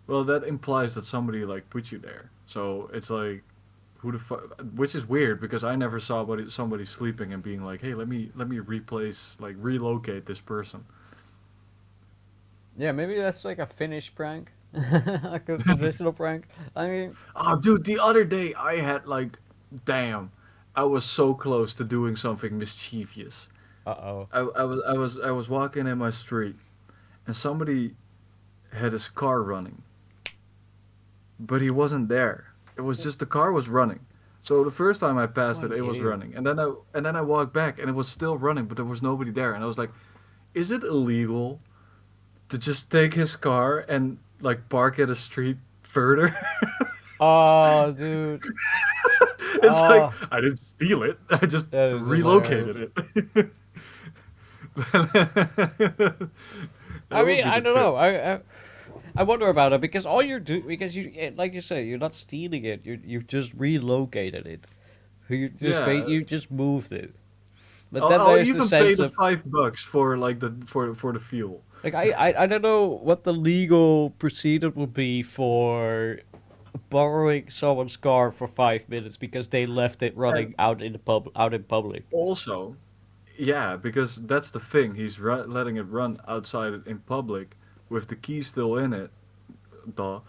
Well, that implies that somebody like put you there. So it's like, who the fuck? Which is weird because I never saw somebody sleeping and being like, "Hey, let me replace like relocate this person." Yeah, maybe that's like a Finnish prank, like a traditional prank. I mean, Oh, dude, the other day I had like, damn, I was so close to doing something mischievous. uh oh. I was walking in my street and somebody had his car running, but he wasn't there. It was just the car was running. So the first time I passed What it, an it was idiot. running, and then I walked back and it was still running, but there was nobody there, and I was like, is it illegal to just take his car and like park at a street further? Oh, dude. It's like Oh, I didn't steal it. I just that is hilarious. relocated it. That I would mean, be I the don't tip. know. I wonder about it because all you're doing because like you say you're not stealing it. You've just relocated it. Yeah, You just moved it. But I'll, then I'll there's the even pay sense the of $5 for like the fuel. like I don't know what the legal procedure would be for borrowing someone's car for 5 minutes because they left it And running out in public. also, yeah, because that's the thing. He's letting it run outside in public with the key still in it. Duh.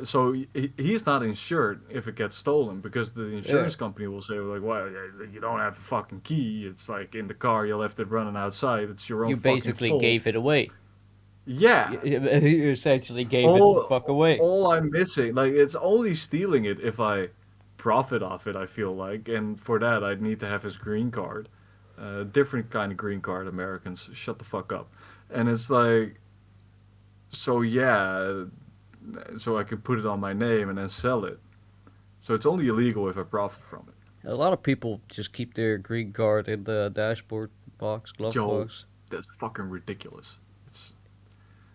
So he's not insured if it gets stolen because the Yeah, insurance company will say like, "Well, you don't have a fucking key. It's like in the car. You left it running outside. It's your own you fucking basically fault." gave it away. Yeah. You essentially gave it the fuck All away. all I'm missing, like, it's only stealing it if I profit off it. I feel like, and for that, I'd need to have his green card. Different kind of green card. Americans, shut the fuck up. And it's like, so yeah, so I could put it on my name and then sell it. So it's only illegal if I profit from it. A lot of people just keep their green card in the dashboard box, glove Joe, box. that's fucking ridiculous. It's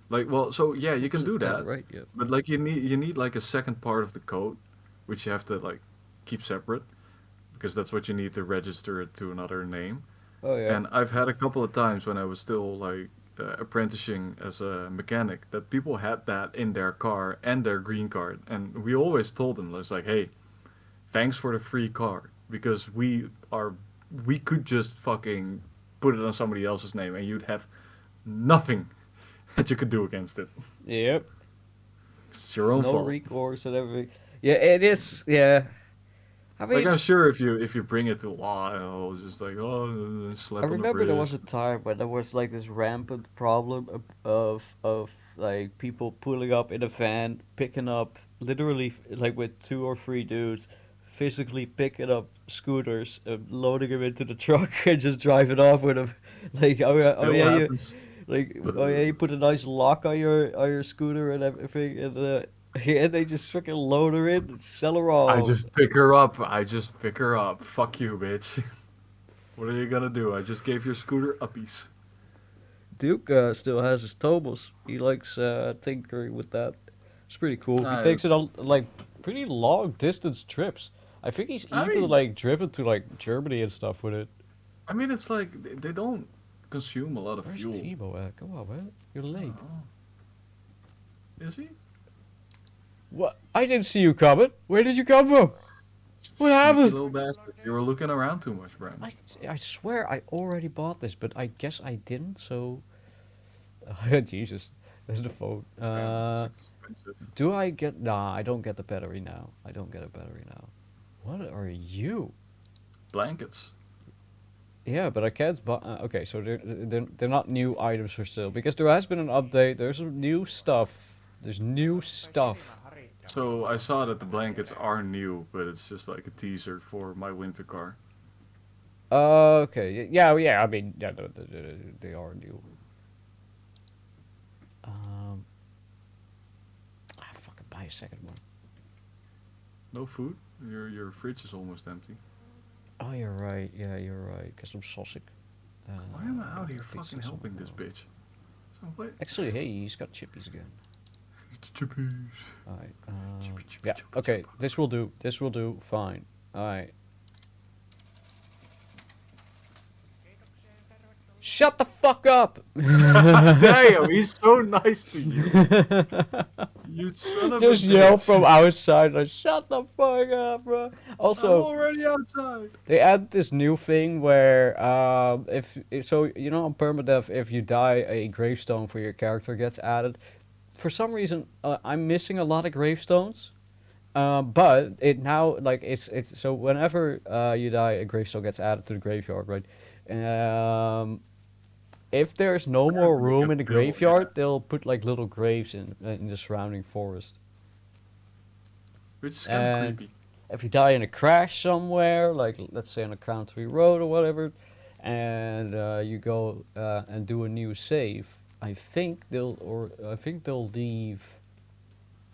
Like, well, so yeah, you It can was a do 10, that, right? Yeah. but like you need like a second part of the code, which you have to like keep separate because that's what you need to register it to another name. Oh yeah. And I've had a couple of times when I was still like apprenticing as a mechanic that people had that in their car and their green card, and we always told them, it's like, hey, thanks for the free card because we could just fucking put it on somebody else's name and you'd have nothing that you could do against it. Yep. It's your own No fault. recourse and everything. Yeah, it is. Yeah. I Like mean, I'm sure if you bring it to law, it'll just like I slap on the remember there was a wrist. time when there was like this rampant problem of like people pulling up in a van, picking up literally like with two or three dudes, physically picking up scooters, loading them into the truck and just driving off with them. Like oh Still yeah you happens. like oh yeah you put a nice lock on your scooter and everything and yeah they just freaking load her in, and sell her I off. just pick her up. I just pick her up. Fuck you, bitch. What are you gonna do? I just gave your scooter uppies. Duke still has his Tobos. He likes tinkering with that. It's pretty cool. He I, takes it on like pretty long distance trips. I think he's I even mean, like driven to like Germany and stuff with it. I mean, it's like they don't consume a lot of Where's fuel. Timo at? Come on, man. You're late. Oh, is he? What? I didn't see you coming. Where did you come from? What Sneaky happened? little bastard. You were looking around too much, Brandon. I swear I already bought this, but I guess I didn't. So, Jesus, there's the phone. Yeah, it's expensive. Do I get? Nah, I don't get the battery now. I don't get a battery now. What are you? Blankets. Yeah, but I can't buy. Okay, so they're not new items for sale because there has been an update. There's some new stuff. There's new stuff. So I saw that the blankets are new, but it's just like a teaser for my winter car. Okay, yeah, yeah. I mean, yeah, they are new. I fucking buy a second one. No food. Your fridge is almost empty. Oh, you're right. Yeah, you're right. Get some sausage. Why am I out here fix fucking this helping up. this bitch? So what? Actually, hey, he's got chippies again. Chippies. Alright, Chippy, chippy, yeah, choppa, okay, choppa. this will do. This will do, fine. Alright. Shut the fuck up! Damn, he's so nice to you. You son of Just a yell bitch. from outside, like, shut the fuck up, bro. I'm Also, already outside. they add this new thing where, so, you know, on permadeath, if you die, a gravestone for your character gets added. For some reason, I'm missing a lot of gravestones. But it now like it's so whenever you die, a gravestone gets added to the graveyard, right? If there's no Yeah, more but you room can in the build, yeah. graveyard, they'll put like little graves in the surrounding forest. Which is kind of And creepy. if you die in a crash somewhere, like let's say on a country road or whatever, and you go and do a new save, I think they'll leave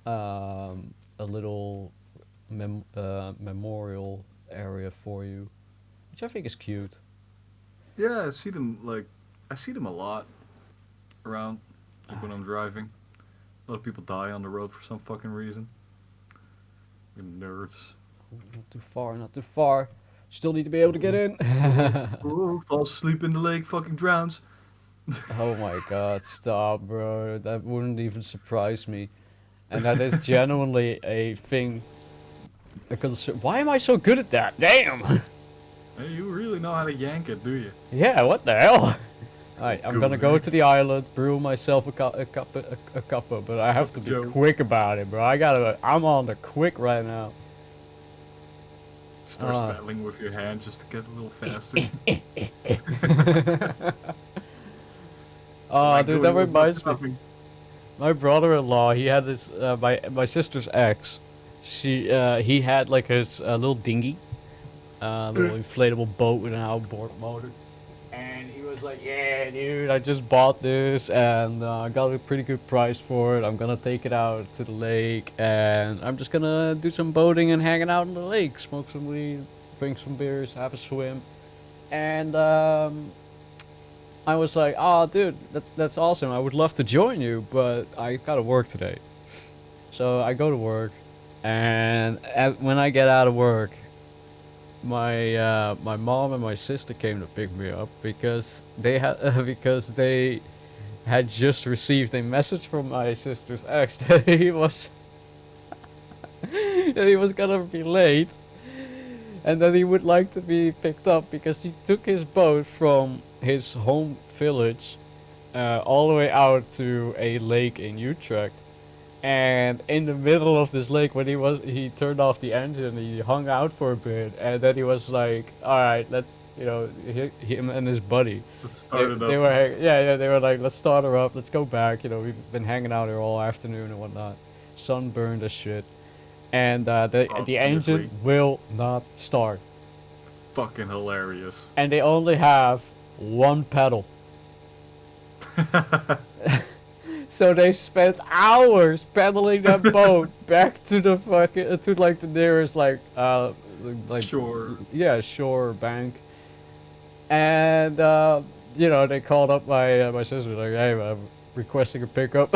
a little memorial area for you, which I think is cute. Yeah, I see them a lot around, like when I'm driving. A lot of people die on the road for some fucking reason. You nerds. Not too far, not too far. Still need to be able to get in. Ooh, falls asleep in the lake, fucking drowns. Oh my god, stop, bro. That wouldn't even surprise me. And that is genuinely a thing. Why am I so good at that? Damn! Hey, you really know how to yank it, do you? Yeah, what the hell? Alright, I'm gonna go Good. to the island, brew myself a cuppa, but I have to be Joe. quick about it, bro. I'm on the quick right now. Start Ah. paddling with your hand just to get a little faster. Oh, My dude, God, that it was not reminds me. stopping. My brother-in-law, he had this, my sister's ex. He had like his little dinghy, little inflatable boat with an outboard motor. And he was like, yeah, dude, I just bought this and I got a pretty good price for it. I'm gonna take it out to the lake and I'm just gonna do some boating and hanging out in the lake, smoke some weed, drink some beers, have a swim. And I was like, "Oh, dude, that's awesome. I would love to join you, but I gotta work today." So I go to work, and when I get out of work, my mom and my sister came to pick me up because they had because they had just received a message from my sister's ex that he was gonna be late, and that he would like to be picked up because he took his boat from his home village all the way out to a lake in Utrecht. And in the middle of this lake, when he turned off the engine, he hung out for a bit, and then he was like, "All right, let's," him and his buddy, Let's start it they up. were yeah, they were like, "Let's start her up, let's go back." We've been hanging out here all afternoon and whatnot, sunburned as shit, and the engine Obviously. will not start, Fucking hilarious. and they only have one pedal. So they spent hours pedaling that boat back to the fucking to like the nearest like Sure. yeah, shore bank, and they called up my sister like, "Hey, I'm requesting a pickup."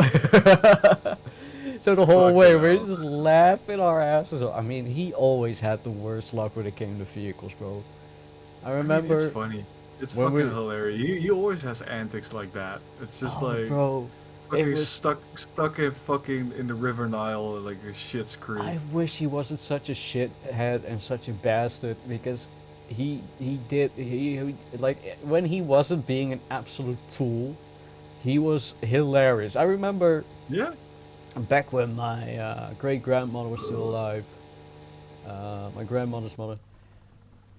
So the whole way Fucking we're hell. just laughing our asses off. I mean, he always had the worst luck when it came to vehicles, bro. I I mean, it's remember funny. It's when fucking we, hilarious. He always has antics like that. It's just oh, like bro, it fucking was. stuck in fucking in the River Nile like a Shit's Creek. I wish he wasn't such a shithead and such a bastard because he did he like when he wasn't being an absolute tool, he was hilarious. I remember Yeah. back when my great grandmother was still alive. My grandmother's mother,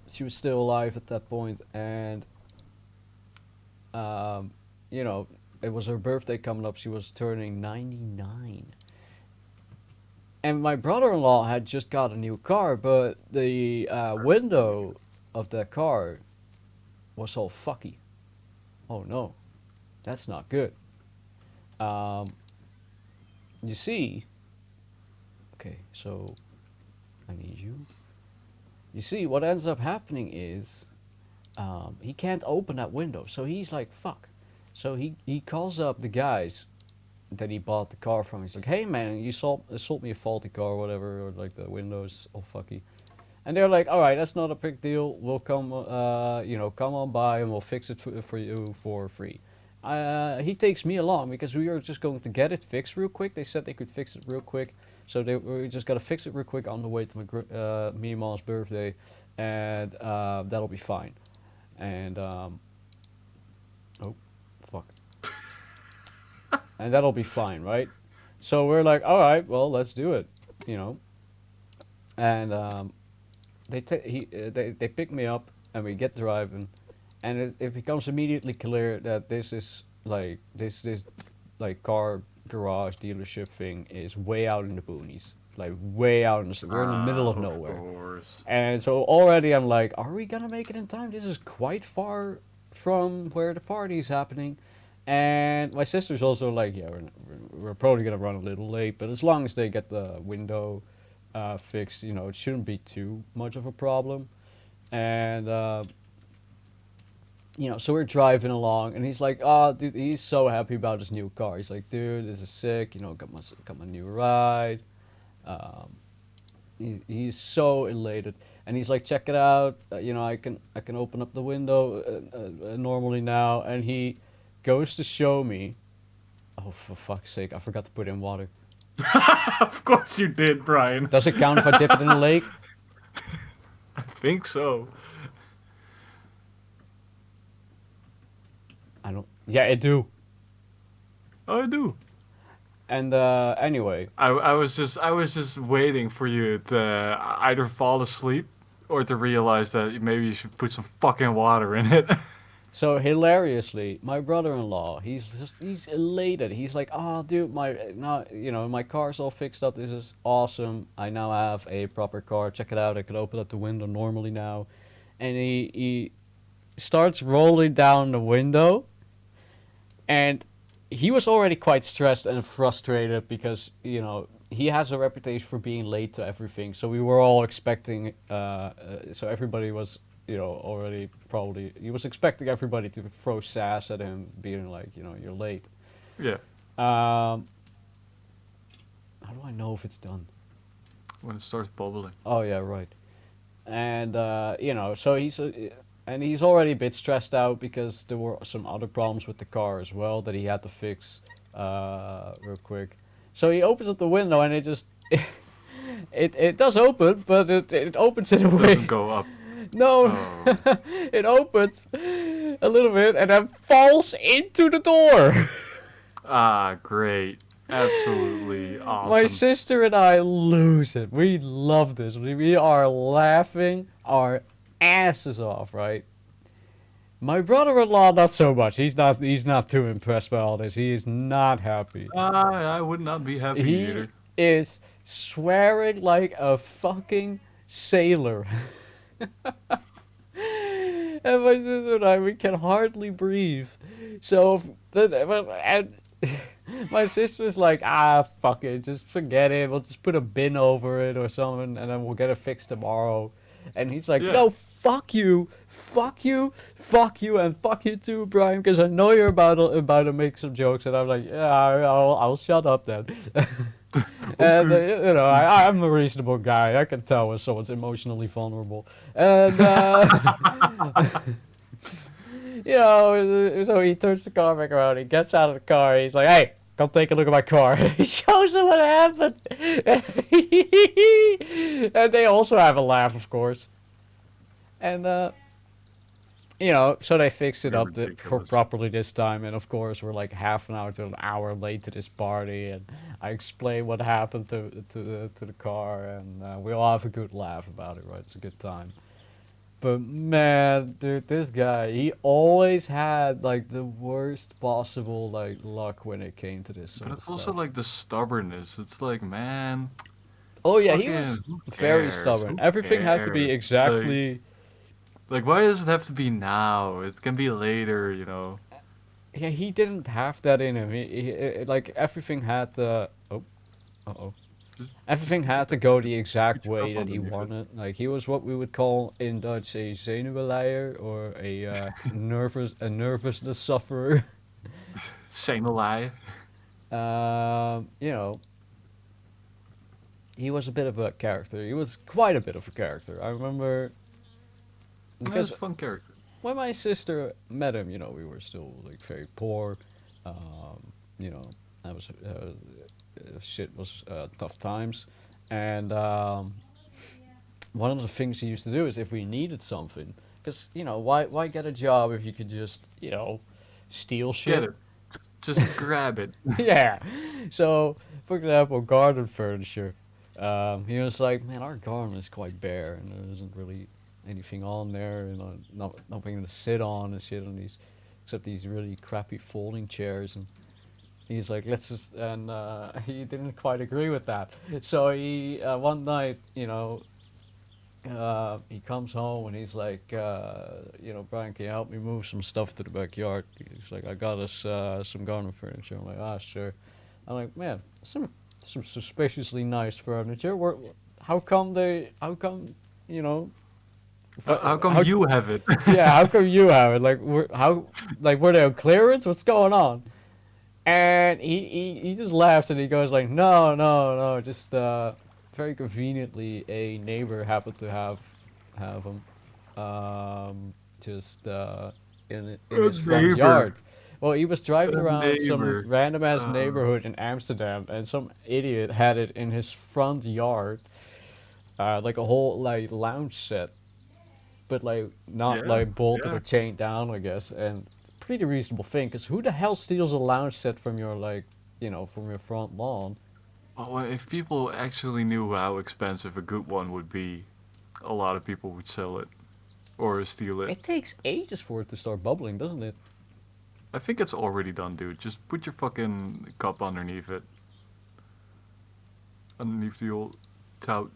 she was still alive at that point, and um, you know, it was her birthday coming up. She was turning 99. And my brother-in-law had just got a new car, but the window of that car was all fucky. Oh no, that's not good. Um, you see, okay, so I need you. You see, what ends up happening is he can't open that window, so he's like, fuck. So he calls up the guys that he bought the car from. He's like, "Hey man, you sold me a faulty car, or whatever, or like the windows all fucky." And they're like, "All right, that's not a big deal. We'll come, come on by and we'll fix it for you for free." He takes me along because we were just going to get it fixed real quick. They said they could fix it real quick, so we just gotta fix it real quick on the way to me and mom's birthday, and that'll be fine. And oh, fuck, and that'll be fine, right? So we're like, "All right, well, let's do it," you know. And they pick me up and we get driving, and it becomes immediately clear that this like car garage dealership thing is way out in the boonies, like way out in the we're in the middle of Of nowhere. course. And so already I'm like, are we gonna make it in time? This is quite far from where the party is happening. And my sister's also like, yeah, we're probably gonna run a little late, but as long as they get the window fixed, it shouldn't be too much of a problem. And so we're driving along, and he's like, "Oh, dude," he's so happy about his new car. He's like, "Dude, this is sick. Got my new ride." Um, he's so elated, and he's like, "Check it out. I can open up the window normally now." And he goes to show me. Oh, for fuck's sake! I forgot to put in water. Of course you did, Brian. Does it count if I dip it in the lake? I think so. I don't. Yeah, it do. Oh, I do. And anyway, I was just waiting for you to either fall asleep or to realize that maybe you should put some fucking water in it. so hilariously, my brother-in-law, he's elated. He's like, "Oh, dude, my car's all fixed up. This is awesome. I now have a proper car. Check it out. I can open up the window normally now." And he starts rolling down the window, and he was already quite stressed and frustrated because he has a reputation for being late to everything. So we were all expecting. So everybody was already probably he was expecting everybody to throw sass at him, being like, you're late. Yeah. Um, how do I know if it's done? When it starts bubbling. Oh yeah, right. And so he's already a bit stressed out because there were some other problems with the car as well that he had to fix real quick. So he opens up the window and it just it does open, but it opens in a way. Doesn't go up. No, Oh. it opens a little bit and then falls into the door. Ah, great. Absolutely awesome. My sister and I lose it. We love this. We are laughing our asses off, right? My brother-in-law, not so much. He's not too impressed by all this. He is not happy. I would not be happy He either. is swearing like a fucking sailor. And my sister and I, we can hardly breathe. So, and my sister's like, fuck it, just forget it. We'll just put a bin over it or something, and then we'll get it fixed tomorrow. And he's like, Yeah. no, fuck you, fuck you, fuck you, and fuck you too, Brian, because I know you're about to make some jokes. And I'm like, yeah, I'll shut up then. And I'm a reasonable guy. I can tell when someone's emotionally vulnerable. And so he turns the car back around. He gets out of the car. He's like, "Hey, come take a look at my car." He shows him what happened, and they also have a laugh, of course. And so they fixed it You're up ridiculous. properly this time. And of course, we're like half an hour to an hour late to this party. And I explain what happened to the car, and we all have a good laugh about it. Right, it's a good time. But man, dude, this guy, he always had like the worst possible like luck when it came to this sort But of it's also stuff. like the stubbornness. It's like, man, Oh yeah, he fucking was who very cares? stubborn. Who Everything had to be cares? exactly. Like, why does it have to be now? It can be later, Yeah, he didn't have that in him. Like everything had to. Oh, uh-oh. Just, Everything just had to go the exact put your way cup that he underneath it. wanted. Like he was what we would call in Dutch a zenuwleier or a nervousness sufferer. Same a lie. You know, he was a bit of a character. He was quite a bit of a character. I remember That's because a fun character. when my sister met him, we were still like very poor. You know, I was shit was tough times, and one of the things he used to do is if we needed something, because why get a job if you could just steal shit? Get it. Just grab it. Yeah. So, for example, garden furniture. He was like, man, our garden is quite bare, and there isn't really anything on there, nothing to sit on and shit on these, except these really crappy folding chairs. And he's like, let's just, and he didn't quite agree with that. So he one night, he comes home and he's like, Brian, can you help me move some stuff to the backyard? He's like, I got us some garden furniture. I'm like, sure. I'm like, man, some suspiciously nice furniture. How come, How come how, you have it? yeah, how come you have it? Like, were they on clearance? What's going on? And he just laughs and he goes like, no, just very conveniently a neighbor happened to have them, just in A his front neighbor. yard. Well, he was driving A around some neighbor. random ass Uh, neighborhood in Amsterdam, and some idiot had it in his front yard, like a whole like lounge set, but like not yeah, like bolted yeah. or chained down, I guess, and pretty reasonable thing, because who the hell steals a lounge set from your from your front lawn? Oh, well, if people actually knew how expensive a good one would be, a lot of people would sell it or steal it. It takes ages for it to start bubbling, doesn't it? I think it's already done, dude. Just put your fucking cup underneath it. Underneath the old tout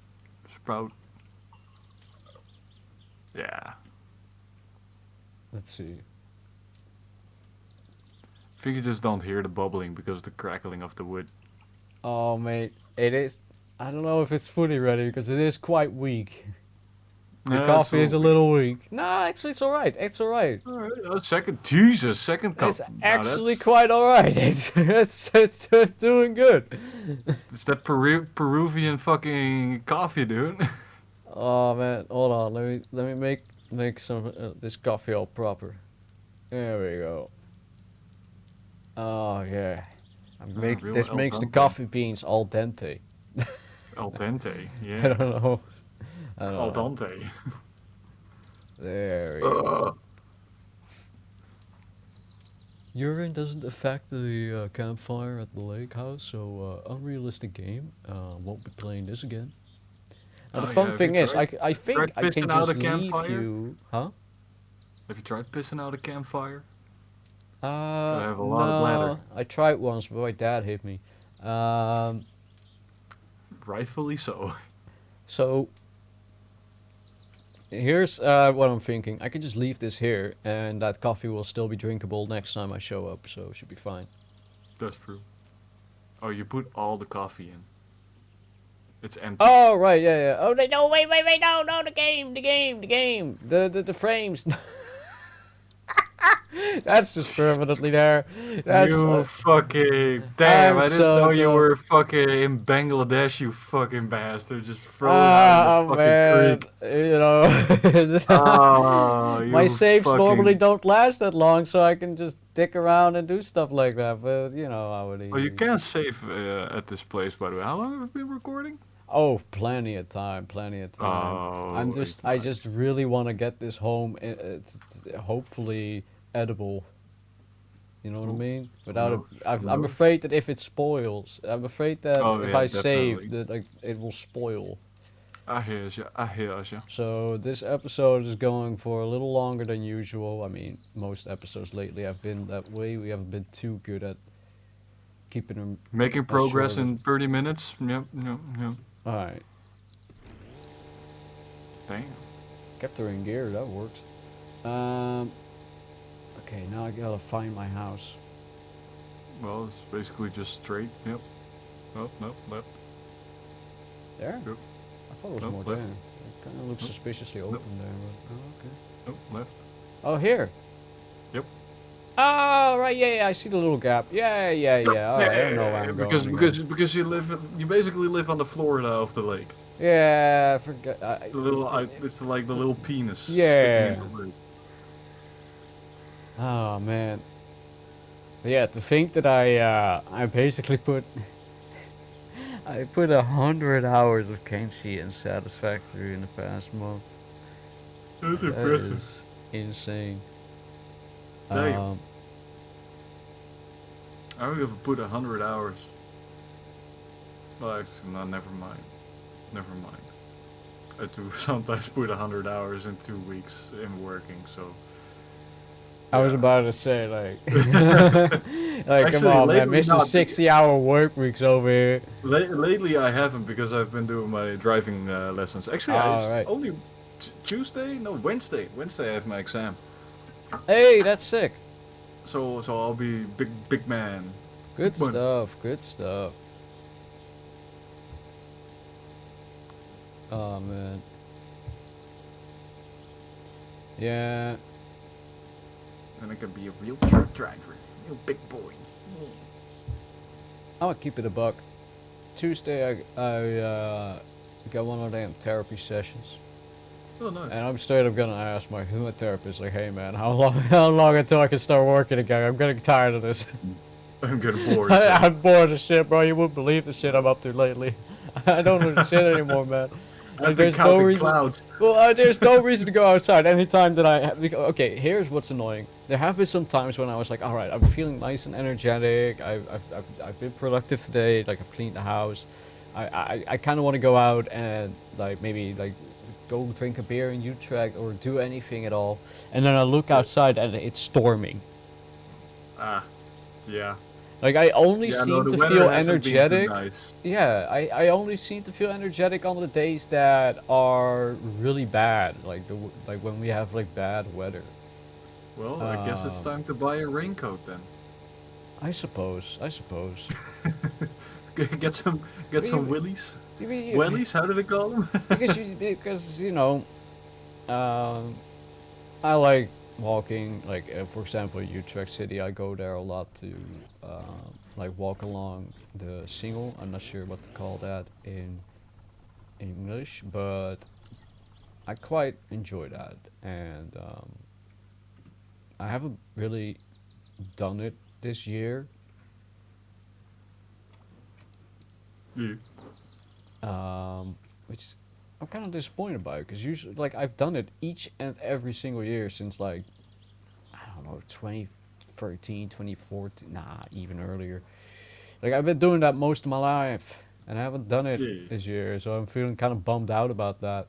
sprout. Yeah. Let's see. I think you just don't hear the bubbling because of the crackling of the wood. Oh, mate, it is. I don't know if it's fully ready because it is quite weak. The Yeah, it's a coffee is a little weak. little weak. Nah, actually, it's alright. It's alright. Alright, Jesus, second cup. It's Now actually quite alright. It's doing good. it's that Peruvian fucking coffee, dude. Oh man, hold on. Let me make some this coffee all proper. There we go. Oh yeah. Real This al makes the dente. coffee beans al dente. Al dente, I yeah. don't know. I don't Al know. dente. There we go. Ugh. Urine doesn't affect the campfire at the lake house, so unrealistic game. Won't be playing this again. Now the Oh yeah, fun thing is, I think tried I can pissing out just a leave campfire? you, huh? Have you tried pissing out a campfire? Gotta have a lot of bladder. No, I tried once, but my dad hit me. Um, Rightfully so. so here's what I'm thinking. I could just leave this here, and that coffee will still be drinkable next time I show up, so it should be fine. That's true. Oh, you put all the coffee in. It's empty. Oh right, yeah, yeah. Oh no, wait, no, the game, the frames. That's just permanently there. That's You fucking damn! I'm I didn't so know you dumb. were fucking in Bangladesh. You fucking bastard! Just throw it out in the Ah fucking man, creek. you know, Oh, my you saves normally fucking. don't last that long, so I can just dick around and do stuff like that. But you know how it Oh, you is. can't save at this place, by the way. How long have we been recording? Oh, plenty of time, plenty of time. Oh, I nice. just really want to get this home. It's hopefully edible. You know what I Who mean? who Without it, knows? Who I'm knows? afraid that if it spoils, I'm afraid that Oh if yeah, I save, definitely. that like it will spoil. I hear you. I hear you. So this episode is going for a little longer than usual. I mean, most episodes lately have been that way. We haven't been too good at keeping them Making as short progress as. in 30 minutes. Yep, yep, yep. All right, Damn. kept her in gear. That works. Um. Okay, now I gotta find my house. Well, it's basically just straight. Yep. Oh, no, left. There? Yep. I thought it was Nope, more left. there. It kind of looks Nope. suspiciously Nope. open there, but oh, okay. Nope, left. Oh, here. Yep. Oh, right, yeah, yeah, I see the little gap. Yeah, yeah, yeah. All right, I don't know where Yeah, I'm going anymore. because you basically live on the Florida of the lake. Yeah, I forgot. It's like the little penis sticking in Yeah. the lake. Oh man. But yeah, to think that I basically put I put 100 hours of Kenshi in Satisfactory in the past month. That's That impressive. is insane. Damn. Um, I would have put 100 hours. Well, actually, no, never mind. Never mind. I do sometimes put 100 hours in 2 weeks in working, so. I was Yeah. about to say like, like come Actually, on, man, lately Mr. not. 60-hour work weeks over here. Lately I haven't because I've been doing my driving lessons. Actually, All right. only Tuesday, no Wednesday. Wednesday I have my exam, Hey, that's sick. so I'll be big man. Good Big man. stuff. Good stuff. Oh man. Yeah. And I can be a real truck driver, real big boy. I'm gonna keep it a buck. Tuesday, I got one of them therapy sessions, Oh nice. and I'm straight up gonna ask my therapist, like, "Hey man, how long until I can start working again? I'm getting tired of this. I'm getting bored. So. I'm bored of shit, bro. You wouldn't believe the shit I'm up to lately. I don't do the shit anymore, man. I've Like, been there's no counting reason. clouds. Well, there's no reason to go outside anytime that okay, here's what's annoying. There have been some times when I was like, all right, I'm feeling nice and energetic. I've been productive today. Like, I've cleaned the house. I kind of want to go out and like maybe like go drink a beer in Utrecht or do anything at all. And then I look Yeah. outside and it's storming. Ah, yeah. Like, I only Yeah, no, seem the to weather feel hasn't been too energetic. nice. Yeah, I only seem to feel energetic on the days that are really bad, like like when we have like bad weather. Well, I guess it's Um, time to buy a raincoat then. I suppose, I suppose. get some But willies. you, Wellies? How do they call them? because you know, Um, I like walking. Like for example, Utrecht City. I go there a lot to like walk along the single. I'm not sure what to call that in English, but I quite enjoy that, and I haven't really done it this year. Yeah. Which I'm kind of disappointed by because usually, like, I've done it each and every single year since like I don't know 2013, 2014, nah, even earlier. Like I've been doing that most of my life, and I haven't done it Yeah. this year, so I'm feeling kind of bummed out about that.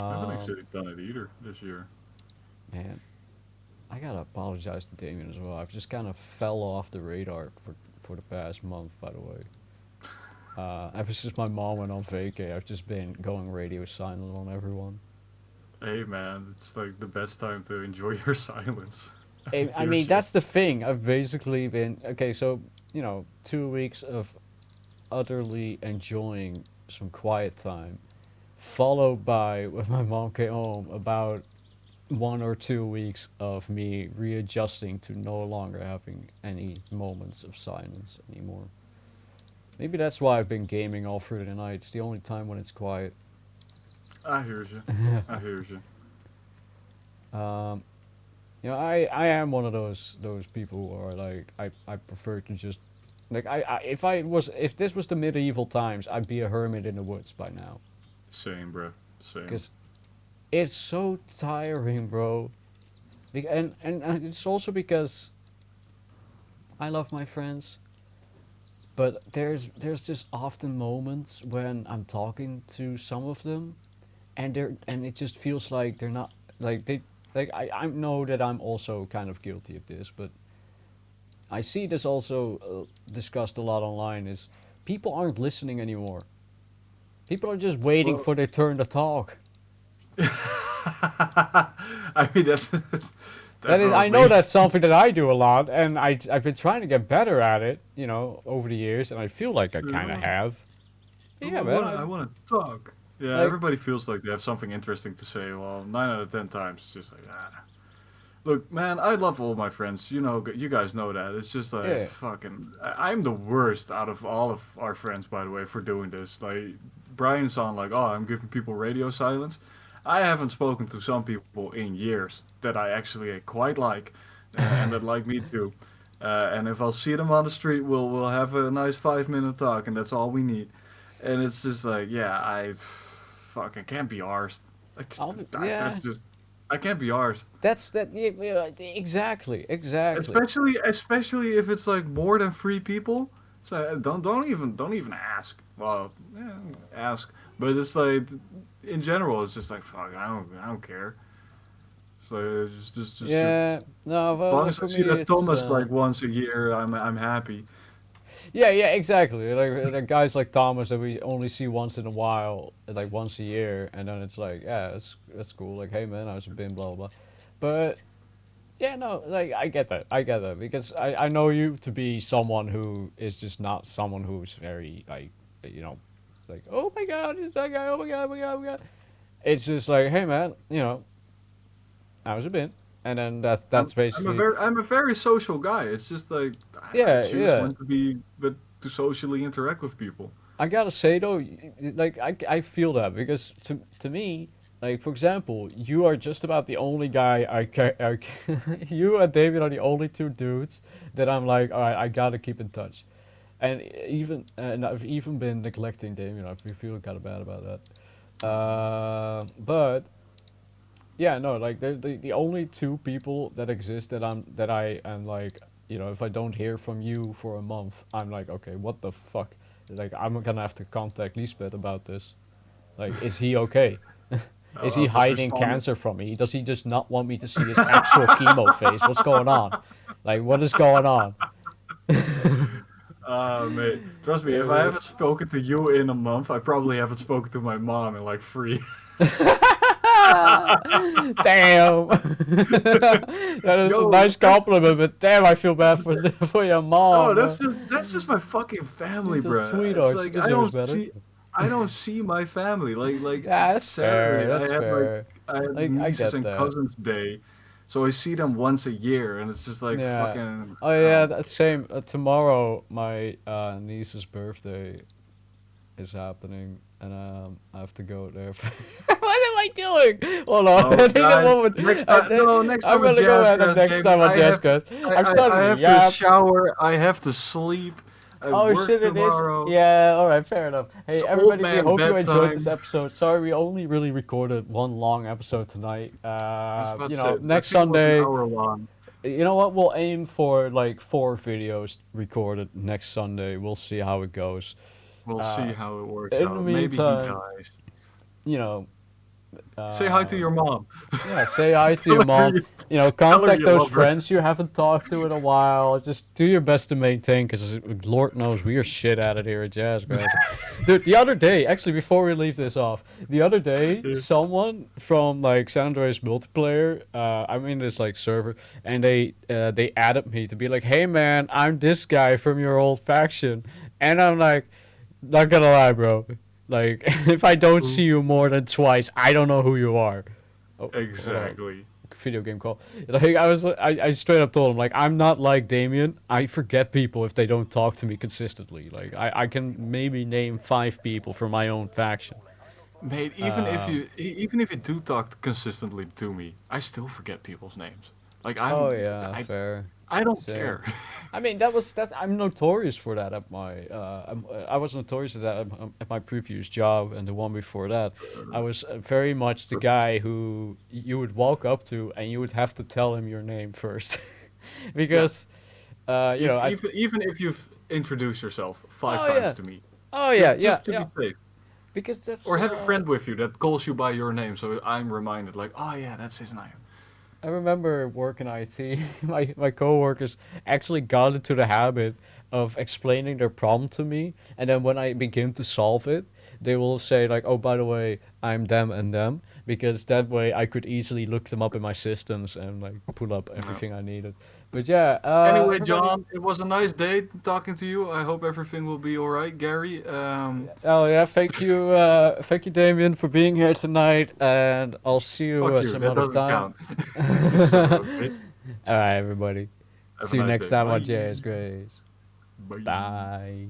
I haven't Um, actually done it either this year. Man, I gotta apologize to Damien as well. I've just kind of fell off the radar for the past month, by the way. Ever since my mom went on vacay, I've just been going radio silent on everyone. Hey man, it's like the best time to enjoy your silence. I Hear mean, shit. that's the thing. I've basically been okay. So 2 weeks of utterly enjoying some quiet time, followed by when my mom came home about 1 or 2 weeks of me readjusting to no longer having any moments of silence anymore. Maybe that's why I've been gaming all through the night. It's the only time when it's quiet. I hear you. I hear you. Um, I am one of those people who are like I prefer to just like if this was the medieval times, I'd be a hermit in the woods by now. Same, bro. Same. Cause it's so tiring, bro. And it's also because I love my friends, but there's just often moments when I'm talking to some of them, and it just feels like they're not like they like I know that I'm also kind of guilty of this, but I see this also discussed a lot online is people aren't listening anymore. People are just waiting Well, for their turn to talk. I mean that's That is, I know definitely. that's something that I do a lot, and I've been trying to get better at it, over the years, and I feel like I kind of have. But yeah, man, I want to talk. Yeah, like, everybody feels like they have something interesting to say. Well, 9 out of 10 times, it's just like ah. Look, man, I love all my friends. You know, you guys know that. It's just like yeah, fucking. I'm the worst out of all of our friends, by the way, for doing this. Like, Brian's on like, oh, I'm giving people radio silence. I haven't spoken to some people in years that I actually quite like, and that like me too. And if I'll see them on the street, we'll have a nice 5 minute talk, and that's all we need. And it's just like, yeah, I fucking can't be arsed. Like, that's yeah, just I can't be arsed. that's that. Yeah, yeah, exactly, exactly. Especially if it's like more than three people. So don't even ask. Well, yeah, ask, but it's like in general, it's just like fuck. I don't care. So just as Yeah, no, long well, as I for see me, that it's Thomas like once a year, I'm happy. yeah, yeah, exactly. Like guys like Thomas that we only see once in a while, like once a year, and then it's like, yeah, that's cool. Like, hey man, how's it been? Blah blah blah. But yeah, no, like I get that because I know you to be someone who is just not someone who's very like, you know, like oh my god, it's that guy. Oh my god, oh my god, oh my god. It's just like, hey man, how's it been? And then that's basically I'm a very social guy. It's just like I yeah, choose yeah. when to be, but to socially interact with people. I gotta say though, like I feel that because to me, like for example, you are just about the only guy you and David are the only two dudes that I'm like, all right, I gotta keep in touch, and I've even been neglecting Damien. I feel feeling kind of bad about that. But yeah, no, like they're the only two people that exist that I am like, if I don't hear from you for a month, I'm like, okay, what the fuck? Like I'm gonna have to contact Lisbeth about this. Like, is he okay? Is he I'll just hiding respond. cancer from me? Does he just not want me to see his actual chemo face? What's going on? Like, what is going on? Mate, trust me, if I Uh, haven't spoken to you in a month, I probably haven't spoken to my mom in like three. Damn. That is a Yo, nice compliment, but damn, I feel bad for for your no, mom. that's just my fucking family, She's a bruh. It's sweetheart. She like I deserves don't better. see. I don't see my family. Like Yeah, that's fair. Saturday, That's fair. I had Like, I nieces get and that. cousins day, so I see them once a year, and it's just like Yeah. fucking. Oh yeah, that's same. Tomorrow, my niece's birthday is happening, and I have to go there. What am I doing? Hold on, Oh, I need a guys, moment. next time, no, next I'm time at gonna go ahead and Jazzgrass, next baby, time on Jazzgrass. I'm I starting to have to yap. shower, I have to sleep, I Oh work shit, it is. tomorrow. Yeah, all right, fair enough. Hey, It's old everybody, we man hope you enjoyed this bedtime. episode. Sorry, we only really recorded one long episode tonight. I was about to say, I Next think it was an Sunday. hour long. You know what? We'll aim for like 4 videos recorded next Sunday. We'll see how it goes. We'll Uh, see how it works in the out. Maybe he meantime, dies. you know, Say hi to uh, your mom. yeah, say hi to tell your her mom. you, tell her Contact you those love her. friends you haven't talked to in a while. Just do your best to maintain, because Lord knows we are shit at it here at Jazzgrass. Dude, the other day, actually, before we leave this off, the other day, Yeah. someone from like San Andreas multiplayer, I'm in this like server, and they added me to be like, "Hey man, I'm this guy from your old faction," and I'm like, not gonna lie, bro. Like, if I don't see Ooh, you more than twice, I don't know who you are. Oh, hold on. exactly. Video game call. Like I straight up told him like I'm not like Damien. I forget people if they don't talk to me consistently. Like I can maybe name 5 people from my own faction. Mate, Um. even if you do talk consistently to me, I still forget people's names. Like Oh yeah, fair. I don't Same. care. I mean that's I'm notorious for that at my I was notorious at that at my previous job, and the one before that. I was very much the guy who you would walk up to and you would have to tell him your name first, Yeah. because If I. even if you've introduced yourself five Oh times yeah. to me, Oh yeah, yeah, just to be yeah. safe, Because that's or have a friend with you that calls you by your name, so I'm reminded. Like, oh yeah, that's his name. I remember working IT. My coworkers actually got into the habit of explaining their problem to me, and then when I begin to solve it, they will say like, "Oh, by the way, I'm them and them," because that way I could easily look them up in my systems and like pull up No. everything I needed. But yeah, Anyway, everybody. John, it was a nice day talking to you. I hope everything will be all right, Gary. Oh yeah, thank you, Damien, for being here tonight, and I'll see you Fuck you. some That other doesn't time. count. You son of a bitch. All right, everybody. Have a See you nice next day. time on Bye. Jazz Grace. Bye. Bye.